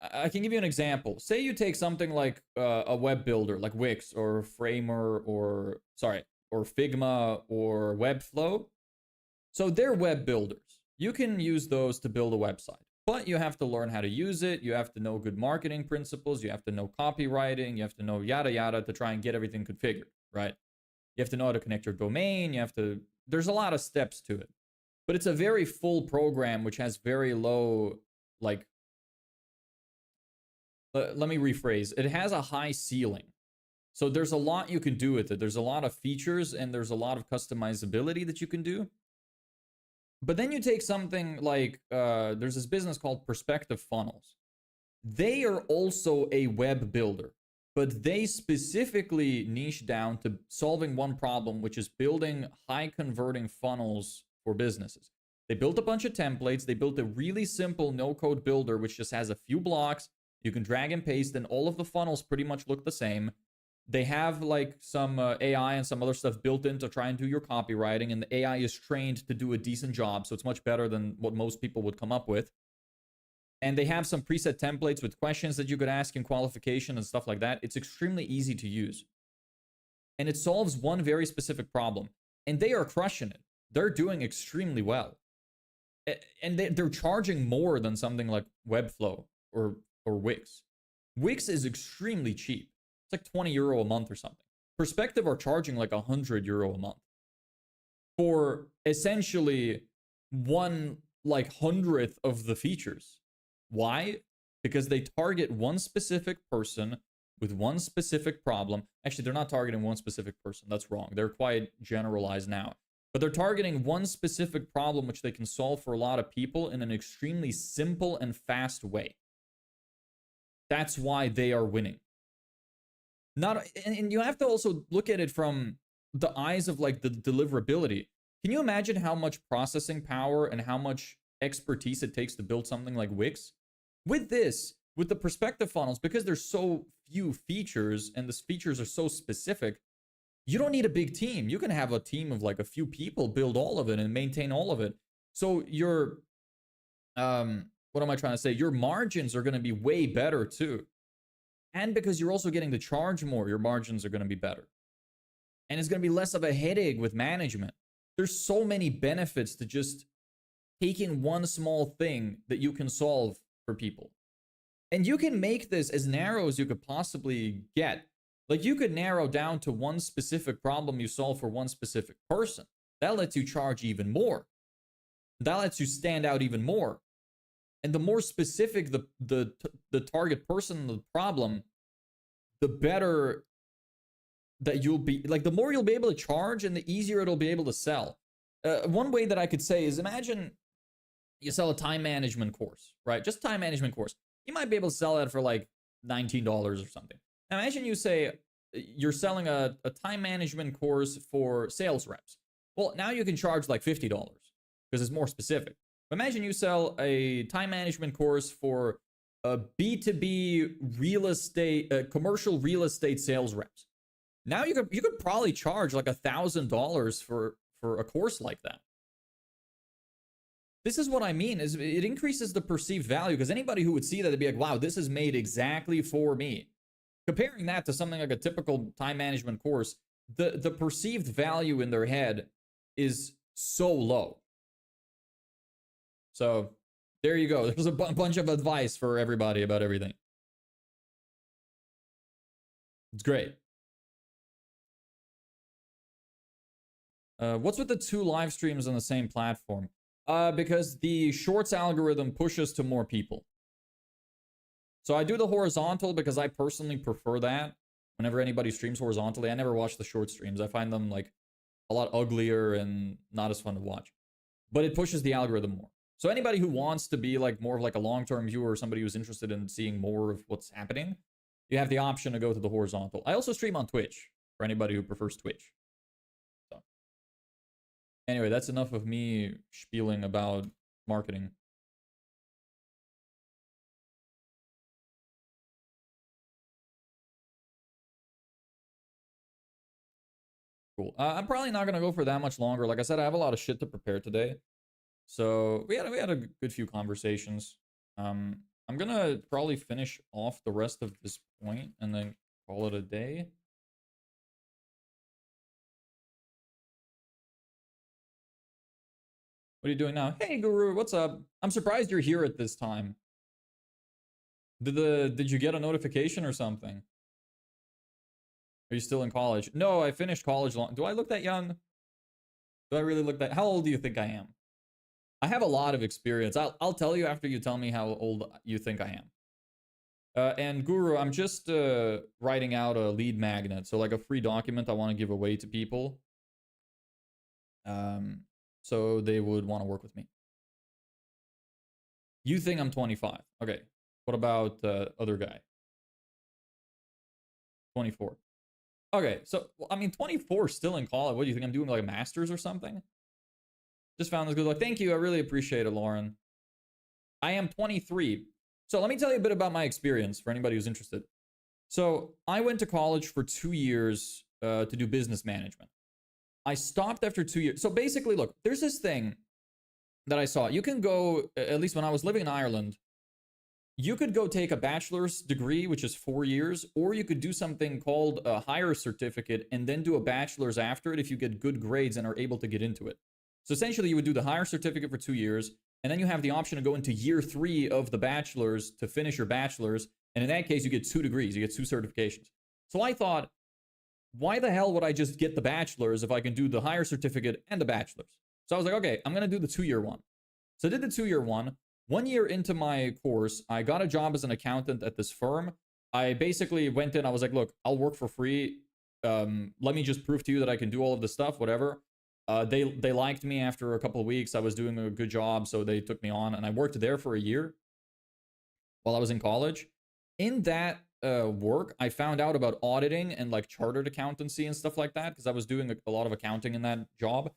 I can give you an example. Say you take something like a web builder, like Wix or Framer or Figma or Webflow. So they're web builders. You can use those to build a website, but you have to learn how to use it. You have to know good marketing principles. You have to know copywriting. You have to know yada yada to try and get everything configured, right? You have to know how to connect your domain. There's a lot of steps to it, but it's a very full program which has very low, like, let me rephrase. It has a high ceiling. So there's a lot you can do with it. There's a lot of features and there's a lot of customizability that you can do. But then you take something like, there's this business called Perspective Funnels. They are also a web builder, but they specifically niche down to solving one problem, which is building high converting funnels for businesses. They built a bunch of templates. They built a really simple no-code builder, which just has a few blocks. You can drag and paste, and all of the funnels pretty much look the same. They have like some AI and some other stuff built in to try and do your copywriting, and the AI is trained to do a decent job, so it's much better than what most people would come up with. And they have some preset templates with questions that you could ask in qualification and stuff like that. It's extremely easy to use. And it solves one very specific problem. And they are crushing it. They're doing extremely well. And they're charging more than something like Webflow or Wix. Wix is extremely cheap. It's like 20 euro a month or something. Perspective are charging like 100 euro a month for essentially one like hundredth of the features. Why? Because they target one specific person with one specific problem. Actually, they're not targeting one specific person. That's wrong. They're quite generalized now. But they're targeting one specific problem which they can solve for a lot of people in an extremely simple and fast way. That's why they are winning. Not, and you have to also look at it from the eyes of like the deliverability. Can you imagine how much processing power and how much expertise it takes to build something like Wix? With this, with the perspective funnels, because there's so few features and the features are so specific, you don't need a big team. You can have a team of like a few people build all of it and maintain all of it. So your, what am I trying to say? Your margins are going to be way better too. And because you're also getting to charge more, your margins are going to be better. And it's going to be less of a headache with management. There's so many benefits to just taking one small thing that you can solve for people. And you can make this as narrow as you could possibly get. Like you could narrow down to one specific problem you solve for one specific person. That lets you charge even more. That lets you stand out even more. And the more specific the target person, the problem, the better that you'll be. Like the more you'll be able to charge and the easier it'll be able to sell. One way that I could say is imagine you sell a time management course, right? Just time management course. You might be able to sell that for like $19 or something. Now imagine you say you're selling a time management course for sales reps. Well, now you can charge like $50 because it's more specific. Imagine you sell a time management course for a B2B real estate, commercial real estate sales reps. Now you could probably charge like $1,000 for a course like that. This is what I mean, is it increases the perceived value, because anybody who would see that, they'd be like, wow, this is made exactly for me. Comparing that to something like a typical time management course, the perceived value in their head is so low. So there you go. There's a bunch of advice for everybody about everything. It's great. What's with the 2 live streams on the same platform? Because the shorts algorithm pushes to more people. So I do the horizontal because I personally prefer that. Whenever anybody streams horizontally, I never watch the short streams. I find them like a lot uglier and not as fun to watch. But it pushes the algorithm more. So anybody who wants to be like more of like a long-term viewer, or somebody who's interested in seeing more of what's happening, you have the option to go to the horizontal. I also stream on Twitch for anybody who prefers Twitch. So anyway, that's enough of me spieling about marketing. Cool. I'm probably not gonna go for that much longer. Like I said, I have a lot of shit to prepare today. So we had a good few conversations. I'm gonna probably finish off the rest of this point and then call it a day. What are you doing now? Hey Guru, what's up? I'm surprised you're here at this time. Did you get a notification or something? Are you still in college? No, I finished college long. Do I look that young? Do I really look that? How old do you think I am? I have a lot of experience. I'll tell you after you tell me how old you think I am. And Guru, I'm just writing out a lead magnet. So like a free document I want to give away to people. So they would want to work with me. You think I'm 25. Okay. What about other guy? 24. Okay. So, I mean, 24 still in college. What do you think? I'm doing like a master's or something? Just found this good luck. Thank you. I really appreciate it, Lauren. I am 23. So let me tell you a bit about my experience for anybody who's interested. So I went to college for 2 years to do business management. I stopped after 2 years. So basically, look, there's this thing that I saw. You can go, at least when I was living in Ireland, you could go take a bachelor's degree, which is 4 years, or you could do something called a higher certificate and then do a bachelor's after it if you get good grades and are able to get into it. So essentially, you would do the higher certificate for 2 years, and then you have the option to go into year 3 of the bachelor's to finish your bachelor's. And in that case, you get 2 degrees, you get 2 certifications. So I thought, why the hell would I just get the bachelor's if I can do the higher certificate and the bachelor's? So I was like, okay, I'm going to do the 2-year one. So I did the 2-year one. 1 year into my course, I got a job as an accountant at this firm. I basically went in, I was like, look, I'll work for free. Let me just prove to you that I can do all of this stuff, whatever. They liked me after a couple of weeks. I was doing a good job, so they took me on, and I worked there for a year while I was in college. In that work, I found out about auditing and like chartered accountancy and stuff like that because I was doing a lot of accounting in that job.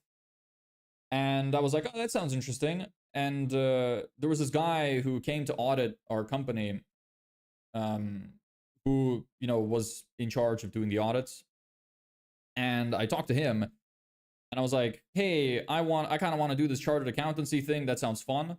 And I was like, oh, that sounds interesting. And there was this guy who came to audit our company, um, who, you know, was in charge of doing the audits. And I talked to him and I was like, hey, I kind of want to do this chartered accountancy thing. That sounds fun.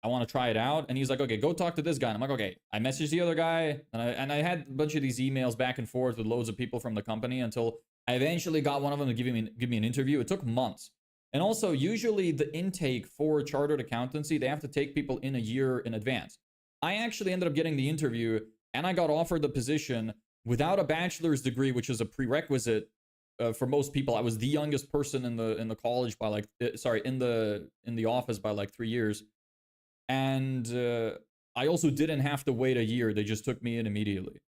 I want to try it out. And he's like, okay, go talk to this guy. And I'm like, okay. I messaged the other guy, and I had a bunch of these emails back and forth with loads of people from the company until I eventually got one of them to give me an interview. It took months. And also, usually the intake for chartered accountancy, they have to take people in a year in advance. I actually ended up getting the interview, and I got offered the position without a bachelor's degree, which is a prerequisite for most people. I was the youngest person in the college by like, in the office by like 3 years. And I also didn't have to wait a year. They just took me in immediately.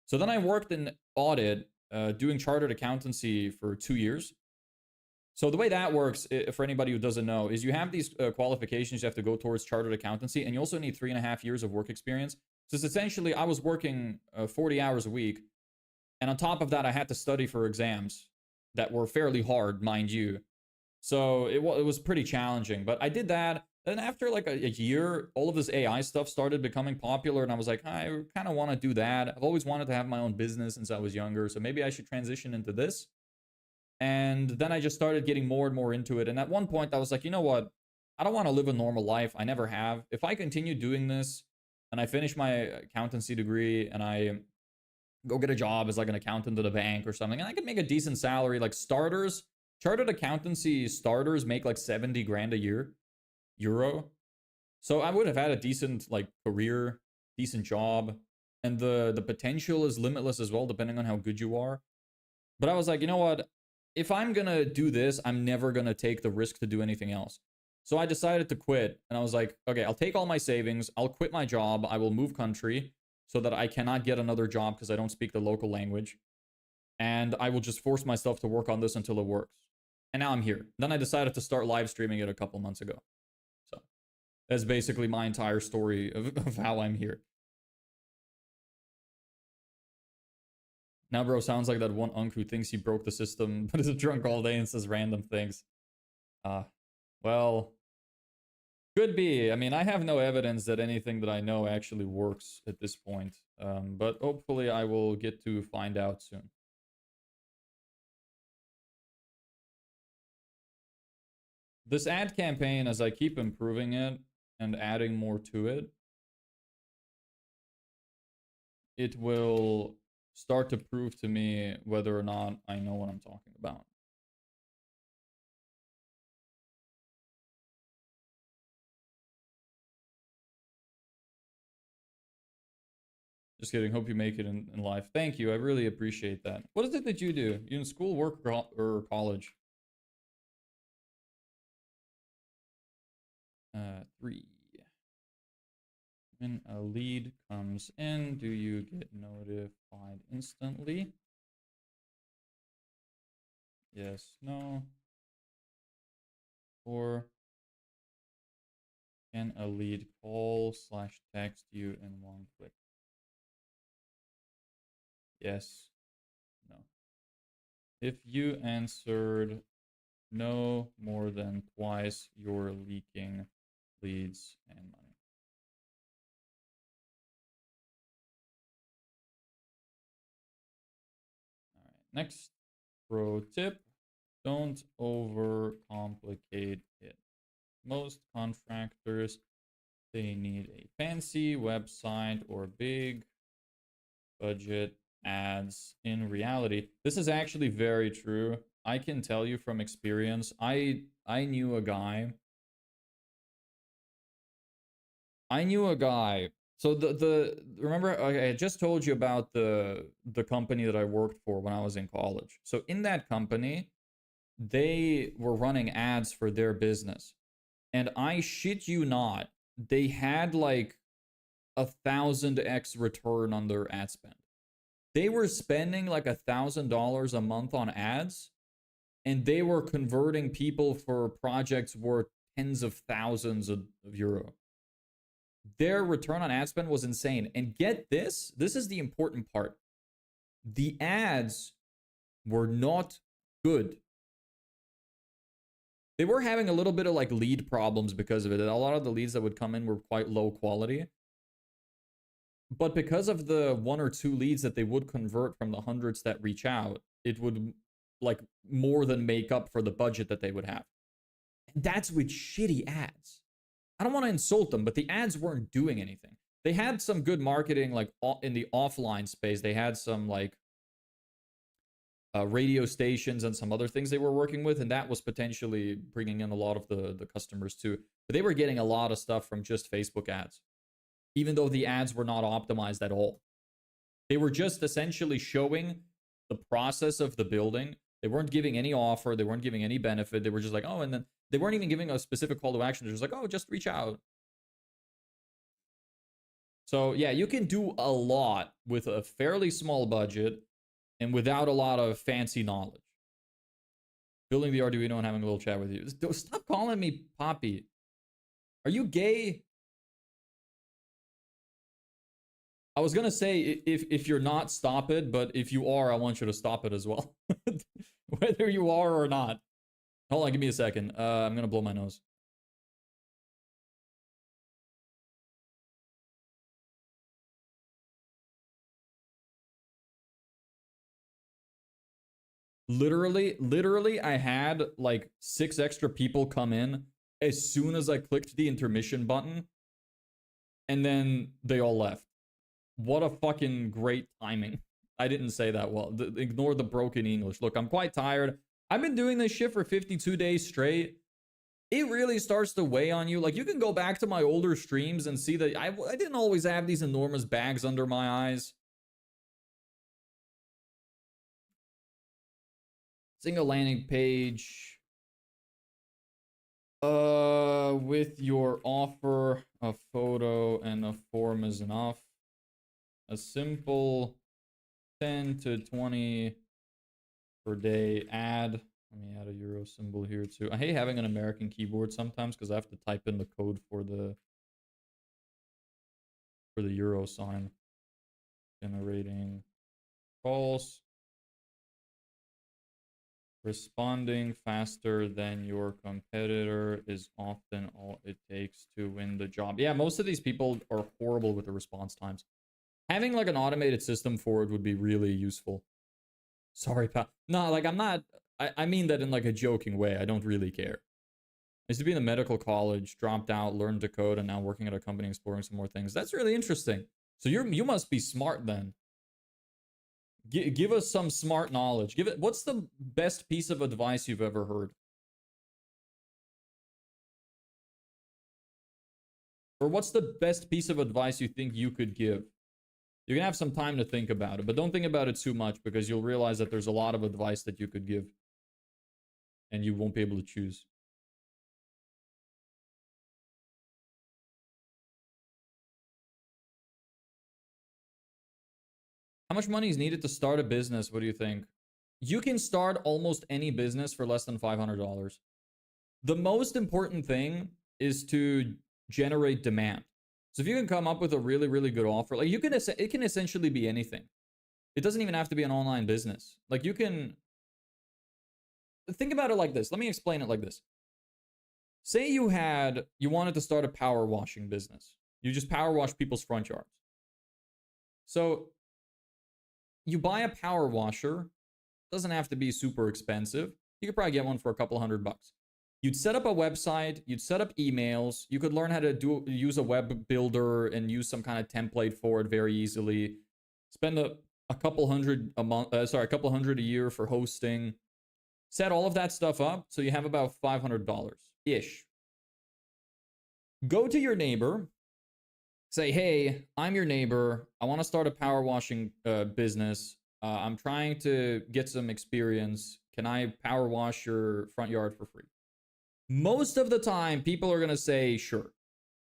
So then I worked in audit, doing chartered accountancy for 2 years. So the way that works, for anybody who doesn't know, is you have these qualifications you have to go towards chartered accountancy, and you also need 3.5 years of work experience. So it's essentially, I was working 40 hours a week, and on top of that, I had to study for exams that were fairly hard, mind you. So it was pretty challenging, but I did that. Then after like a year, all of this AI stuff started becoming popular, and I was like, I kind of want to do that. I've always wanted to have my own business since I was younger, so maybe I should transition into this. And then I just started getting more and more into it. And at one point, I was like, you know what? I don't want to live a normal life. I never have. If I continue doing this and I finish my accountancy degree and I go get a job as like an accountant at a bank or something, and I could make a decent salary, like starters, chartered accountancy starters make like 70 grand a year, euro. So I would have had a decent like career, decent job, and the potential is limitless as well, depending on how good you are. But I was like, you know what? If I'm gonna do this, I'm never gonna take the risk to do anything else. So I decided to quit, and I was like, okay, I'll take all my savings, I'll quit my job, I will move country so that I cannot get another job because I don't speak the local language. And I will just force myself to work on this until it works. And now I'm here. Then I decided to start live streaming it a couple months ago. So that's basically my entire story of how I'm here. Now, bro, sounds like that one unk who thinks he broke the system, but is drunk all day and says random things. Well, could be. I mean, I have no evidence that anything that I know actually works at this point. But hopefully I will get to find out soon. This ad campaign, as I keep improving it and adding more to it, it will start to prove to me whether or not I know what I'm talking about. Just kidding. Hope you make it in life. Thank you. I really appreciate that. What is it that you do? You in school, work, or college? 3. When a lead comes in, do you get notified instantly? Yes, no. Or can a lead call / text you in one click? Yes, no. If you answered no more than twice, you're leaking leads and money. All right, next pro tip, don't overcomplicate it. Most contractors, they need a fancy website or big budget ads. In reality, this is actually very true. I can tell you from experience. I knew a guy. So the remember I just told you about the company that I worked for when I was in college. So in that company, they were running ads for their business. And I shit you not, they had like 1,000x return on their ad spend. They were spending like $1,000 a month on ads, and they were converting people for projects worth tens of thousands of euro. their return on ad spend was insane. And get this, this is the important part. The ads were not good. They were having a little bit of like lead problems because of it. A lot of the leads that would come in were quite low quality. But because of the 1 or 2 leads that they would convert from the hundreds that reach out, it would like more than make up for the budget that they would have. And that's with shitty ads. I don't want to insult them, but the ads weren't doing anything. They had some good marketing, like in the offline space. They had some like radio stations and some other things they were working with, and that was potentially bringing in a lot of the customers too. But they were getting a lot of stuff from just Facebook ads, even though the ads were not optimized at all. They were just essentially showing the process of the building. They weren't giving any offer. They weren't giving any benefit. They were just like, oh, and then they weren't even giving a specific call to action. They're just like, oh, just reach out. So yeah, you can do a lot with a fairly small budget and without a lot of fancy knowledge. Building the Arduino and having a little chat with you. Stop calling me Poppy. Are you gay? I was gonna say, if you're not, stop it, but if you are, I want you to stop it as well. Whether you are or not. Hold on, give me a second. I'm gonna blow my nose. Literally, I had like 6 extra people come in as soon as I clicked the intermission button, and then they all left. What a fucking great timing. I didn't say that well. Ignore the broken English. Look, I'm quite tired. I've been doing this shit for 52 days straight. It really starts to weigh on you. Like, you can go back to my older streams and see that I didn't always have these enormous bags under my eyes. Single landing page. With your offer, a photo and a form is enough. A simple 10 to 20 per day ad. Let me add a euro symbol here too. I hate having an American keyboard sometimes because I have to type in the code for the euro sign. Generating calls. Responding faster than your competitor is often all it takes to win the job. Yeah, most of these people are horrible with the response times. Having like an automated system for it would be really useful. Sorry, pal. No, like I'm not. I mean that in like a joking way. I don't really care. I used to be in a medical college, dropped out, learned to code, and now working at a company exploring some more things. That's really interesting. So you must be smart then. Give us some smart knowledge. What's the best piece of advice you've ever heard? Or what's the best piece of advice you think you could give? You can have some time to think about it, but don't think about it too much because you'll realize that there's a lot of advice that you could give and you won't be able to choose. How much money is needed to start a business? What do you think? You can start almost any business for less than $500. The most important thing is to generate demand. So if you can come up with a really, really good offer, like it can essentially be anything. It doesn't even have to be an online business. Like you can think about it like this. Let me explain it like this. Say you wanted to start a power washing business. You just power wash people's front yards. So you buy a power washer. Doesn't have to be super expensive. You could probably get one for a couple $100. You'd set up a website, you'd set up emails, you could learn how to use a web builder and use some kind of template for it very easily. Spend a couple hundred a month, a couple hundred a year for hosting. Set all of that stuff up so you have about $500-ish. Go to your neighbor, say, hey, I'm your neighbor. I want to start a power washing business. I'm trying to get some experience. Can I power wash your front yard for free? Most of the time, people are going to say, sure.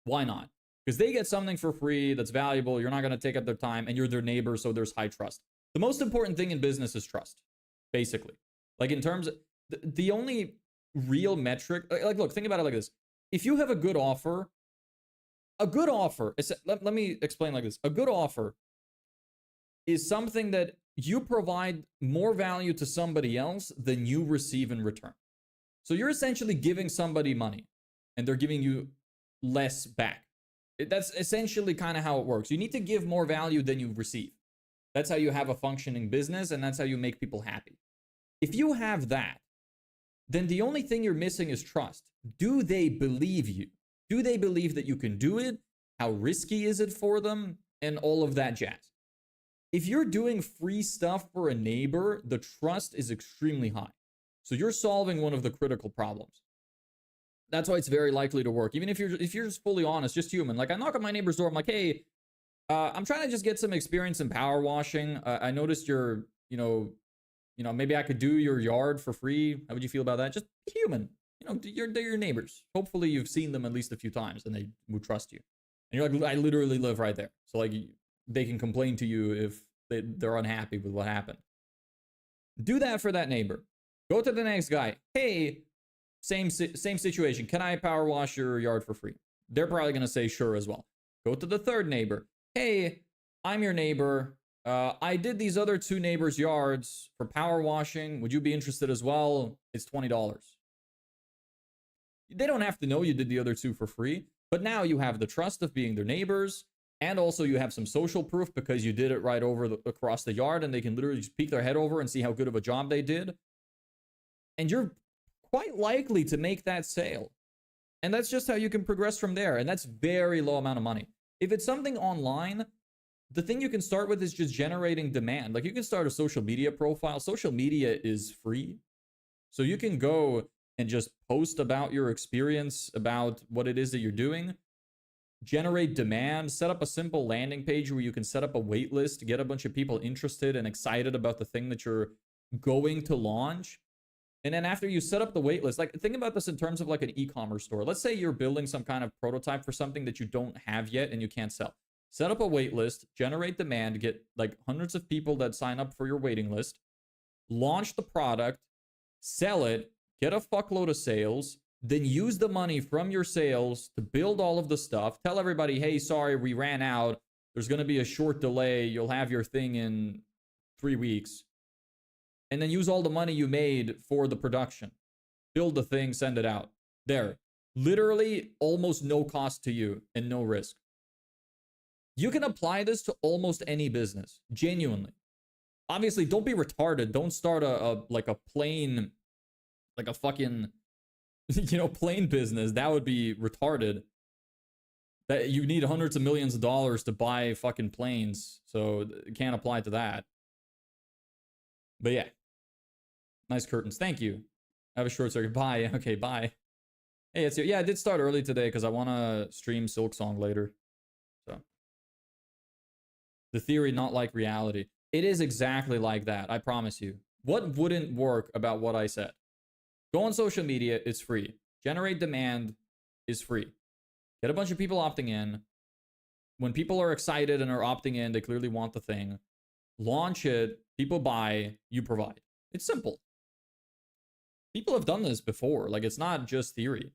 Why not? Because they get something for free that's valuable. You're not going to take up their time, and you're their neighbor, so there's high trust. The most important thing in business is trust, basically. Like in terms of the only real metric, like look, think about it like this. If you have a good offer, A good offer is, let me explain like this. A good offer is something that you provide more value to somebody else than you receive in return. So you're essentially giving somebody money and they're giving you less back. That's essentially kind of how it works. You need to give more value than you receive. That's how you have a functioning business, and that's how you make people happy. If you have that, then the only thing you're missing is trust. Do they believe you? Do they believe that you can do it? How risky is it for them? And all of that jazz. If you're doing free stuff for a neighbor, the trust is extremely high. So you're solving one of the critical problems. That's why it's very likely to work. Even if you're just fully honest, just human. Like I knock on my neighbor's door, I'm like, hey, I'm trying to just get some experience in power washing. I noticed you're, maybe I could do your yard for free. How would you feel about that? Just be human. They're your neighbors. Hopefully you've seen them at least a few times and they would trust you. And you're like, I literally live right there. So like they can complain to you if they're unhappy with what happened. Do that for that neighbor. Go to the next guy. Hey, same situation. Can I power wash your yard for free? They're probably going to say sure as well. Go to the third neighbor. Hey, I'm your neighbor. I did these other two neighbors' yards for power washing. Would you be interested as well? It's $20. They don't have to know you did the other two for free, but now you have the trust of being their neighbors, and also you have some social proof because you did it right across the yard, and they can literally just peek their head over and see how good of a job they did. And you're quite likely to make that sale. And that's just how you can progress from there. And that's very low amount of money. If it's something online, the thing you can start with is just generating demand. Like you can start a social media profile. Social media is free. So you can go and just post about your experience, about what it is that you're doing, generate demand, set up a simple landing page where you can set up a wait list to get a bunch of people interested and excited about the thing that you're going to launch. And then after you set up the wait list, like think about this in terms of like an e-commerce store. Let's say you're building some kind of prototype for something that you don't have yet and you can't sell. Set up a wait list, generate demand, get like hundreds of people that sign up for your waiting list, launch the product, sell it, get a fuckload of sales, then use the money from your sales to build all of the stuff. Tell everybody, hey, sorry, we ran out. There's going to be a short delay. You'll have your thing in 3 weeks. And then use all the money you made for the production. Build the thing, send it out. There. Literally almost no cost to you and no risk. You can apply this to almost any business. Genuinely. Obviously, don't be retarded. Don't start a plane, like a fucking, plane business. That would be retarded. That you need hundreds of millions of dollars to buy fucking planes. So it can't apply to that. But yeah. Nice curtains. Thank you. I have a short circuit. Bye. Okay, bye. Hey, it's yeah, I did start early today because I want to stream Silk Song later. So the theory, not like reality. It is exactly like that. I promise you. What wouldn't work about what I said? Go on social media. It's free. Generate demand is free. Get a bunch of people opting in. When people are excited and are opting in, they clearly want the thing. Launch it. People buy. You provide. It's simple. People have done this before. Like, it's not just theory.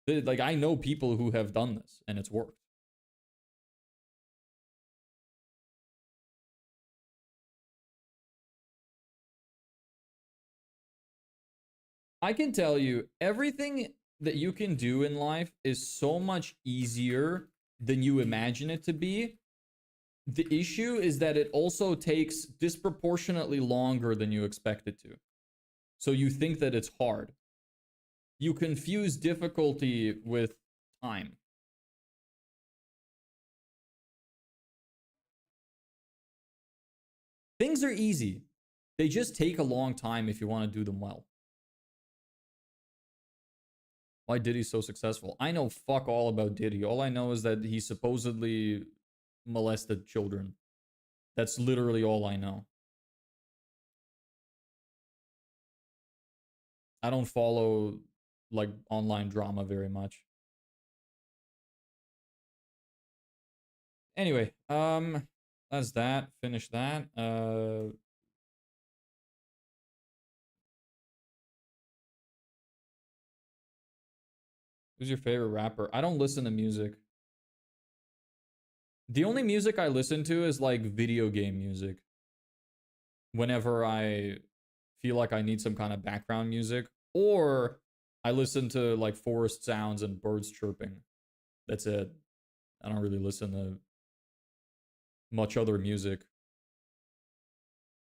Like, I know people who have done this, and it's worked. I can tell you, everything that you can do in life is so much easier than you imagine it to be. The issue is that it also takes disproportionately longer than you expect it to. So you think that it's hard. You confuse difficulty with time. Things are easy. They just take a long time if you want to do them well. Why Diddy's so successful? I know fuck all about Diddy. All I know is that he supposedly molested children. That's literally all I know. I don't follow like online drama very much. Anyway, that's that. Finish that. Who's your favorite rapper? I don't listen to music. The only music I listen to is like video game music. Whenever I feel like I need some kind of background music, or I listen to like forest sounds and birds chirping. That's it. I don't really listen to much other music.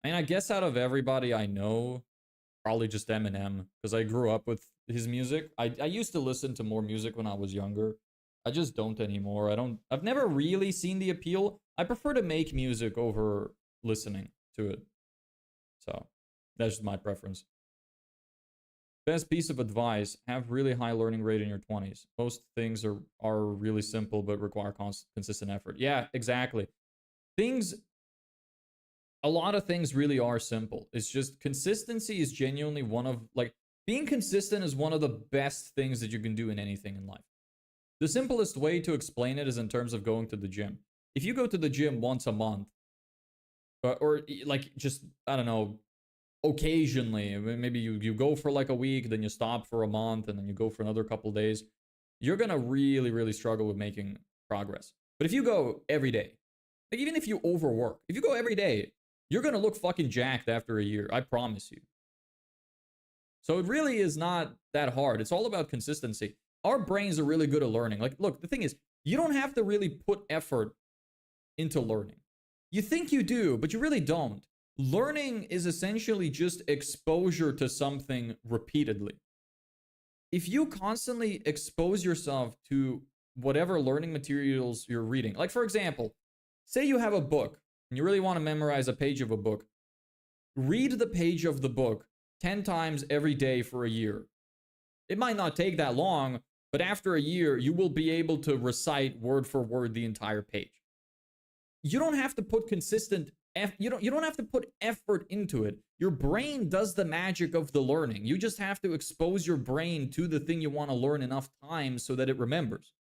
I mean, I guess out of everybody I know, probably just Eminem, because I grew up with his music. I used to listen to more music when I was younger. I just don't anymore. I've never really seen the appeal. I prefer to make music over listening to it. So that's just my preference. Best piece of advice, have really high learning rate in your 20s. Most things are really simple but require consistent effort. Yeah, exactly. Things a lot of things really are simple. It's just consistency is genuinely one of like being consistent is one of the best things that you can do in anything in life. The simplest way to explain it is in terms of going to the gym. If you go to the gym once a month, or like just, I don't know, occasionally, maybe you go for like a week, then you stop for a month, and then you go for another couple days, you're gonna really, really struggle with making progress. But if you go every day, like even if you overwork, if you go every day, you're gonna look fucking jacked after a year. I promise you. So it really is not that hard. It's all about consistency. Our brains are really good at learning. Like, look, the thing is, you don't have to really put effort into learning. You think you do, but you really don't. Learning is essentially just exposure to something repeatedly. If you constantly expose yourself to whatever learning materials you're reading, like for example, say you have a book and you really want to memorize a page of a book, read the page of the book 10 times every day for a year. It might not take that long, but after a year, you will be able to recite word for word the entire page. You don't have to put you don't have to put effort into it. Your brain does the magic of the learning. You just have to expose your brain to the thing you want to learn enough times so that it remembers.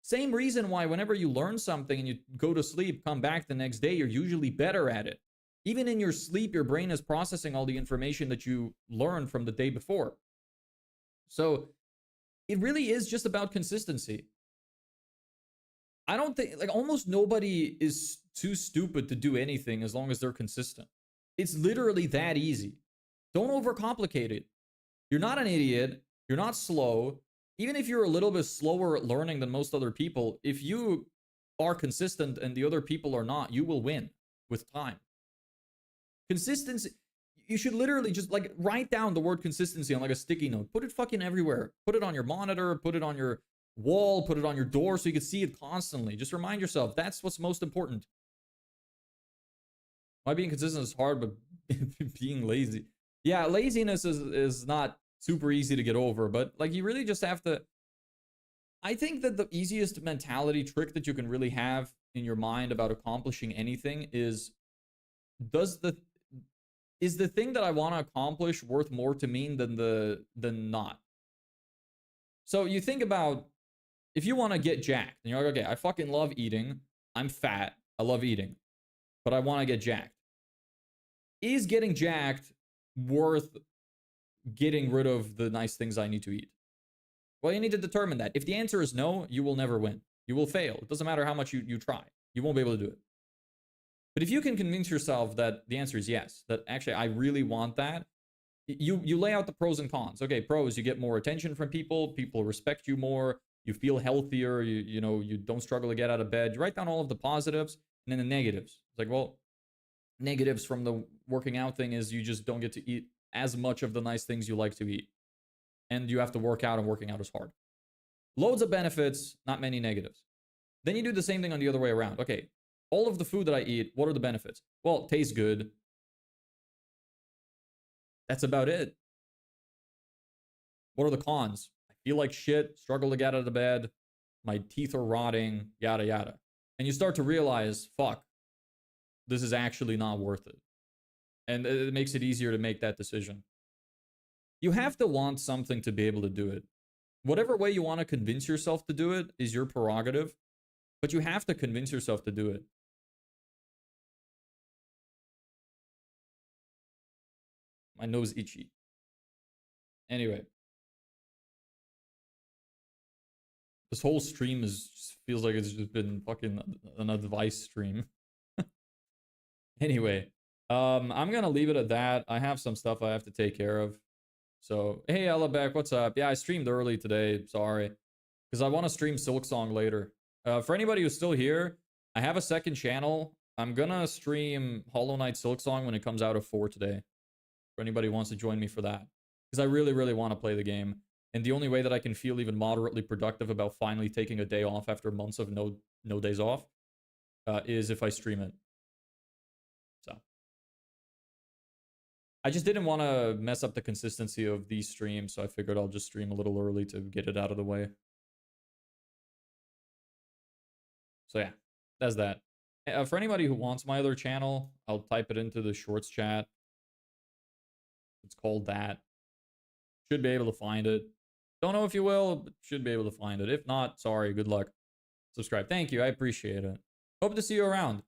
Same reason why whenever you learn something and you go to sleep, come back the next day, you're usually better at it. Even in your sleep, your brain is processing all the information that you learned from the day before. So it really is just about consistency. I don't think, like, almost nobody is too stupid to do anything as long as they're consistent. It's literally that easy. Don't overcomplicate it. You're not an idiot. You're not slow. Even if you're a little bit slower at learning than most other people, if you are consistent and the other people are not, you will win with time. Consistency, you should literally just like write down the word consistency on like a sticky note. Put it fucking everywhere. Put it on your monitor, put it on your wall, put it on your door so you can see it constantly. Just remind yourself that's what's most important. Why being consistent is hard, but being lazy. Yeah, laziness is not super easy to get over, but like you really just have to. I think that the easiest mentality trick that you can really have in your mind about accomplishing anything is is the thing that I want to accomplish worth more to me than not? So you think about if you want to get jacked and you're like, okay, I fucking love eating. I'm fat. I love eating, but I want to get jacked. Is getting jacked worth getting rid of the nice things I need to eat? Well, you need to determine that. If the answer is no, you will never win. You will fail. It doesn't matter how much you try. You won't be able to do it. But if you can convince yourself that the answer is yes, that actually I really want that, you lay out the pros and cons. Okay, pros, you get more attention from people, people respect you more, you feel healthier, you know, you don't struggle to get out of bed. You write down all of the positives and then the negatives. It's like, well, negatives from the working out thing is you just don't get to eat as much of the nice things you like to eat. And you have to work out, and working out is hard. Loads of benefits, not many negatives. Then you do the same thing on the other way around. Okay, all of the food that I eat, what are the benefits? Well, it tastes good. That's about it. What are the cons? I feel like shit, struggle to get out of bed, my teeth are rotting, yada yada. And you start to realize, fuck, this is actually not worth it. And it makes it easier to make that decision. You have to want something to be able to do it. Whatever way you want to convince yourself to do it is your prerogative, but you have to convince yourself to do it. My nose itchy. Anyway. This whole stream is just feels like it's just been fucking an advice stream. Anyway, I'm gonna leave it at that. I have some stuff I have to take care of. So, hey, Ellabek, what's up? Yeah, I streamed early today. Sorry. Because I want to stream Silksong later. For anybody who's still here, I have a second channel. I'm gonna stream Hollow Knight Silksong when it comes out at 4 today. For anybody who wants to join me for that. Because I really, really want to play the game. And the only way that I can feel even moderately productive about finally taking a day off after months of no days off is if I stream it. So I just didn't want to mess up the consistency of these streams, so I figured I'll just stream a little early to get it out of the way. So yeah, that's that. For anybody who wants my other channel, I'll type it into the shorts chat. It's called that. Should be able to find it. Don't know if you will, but should be able to find it. If not, sorry, good luck. Subscribe. Thank you, I appreciate it. Hope to see you around.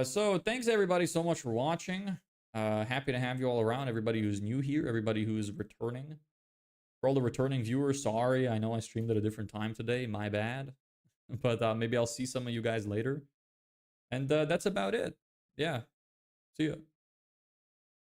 So thanks everybody so much for watching. Happy to have you all around. Everybody who's new here, everybody who's returning. For all the returning viewers, sorry. I know I streamed at a different time today. My bad. But maybe I'll see some of you guys later. And that's about it. Yeah. See ya.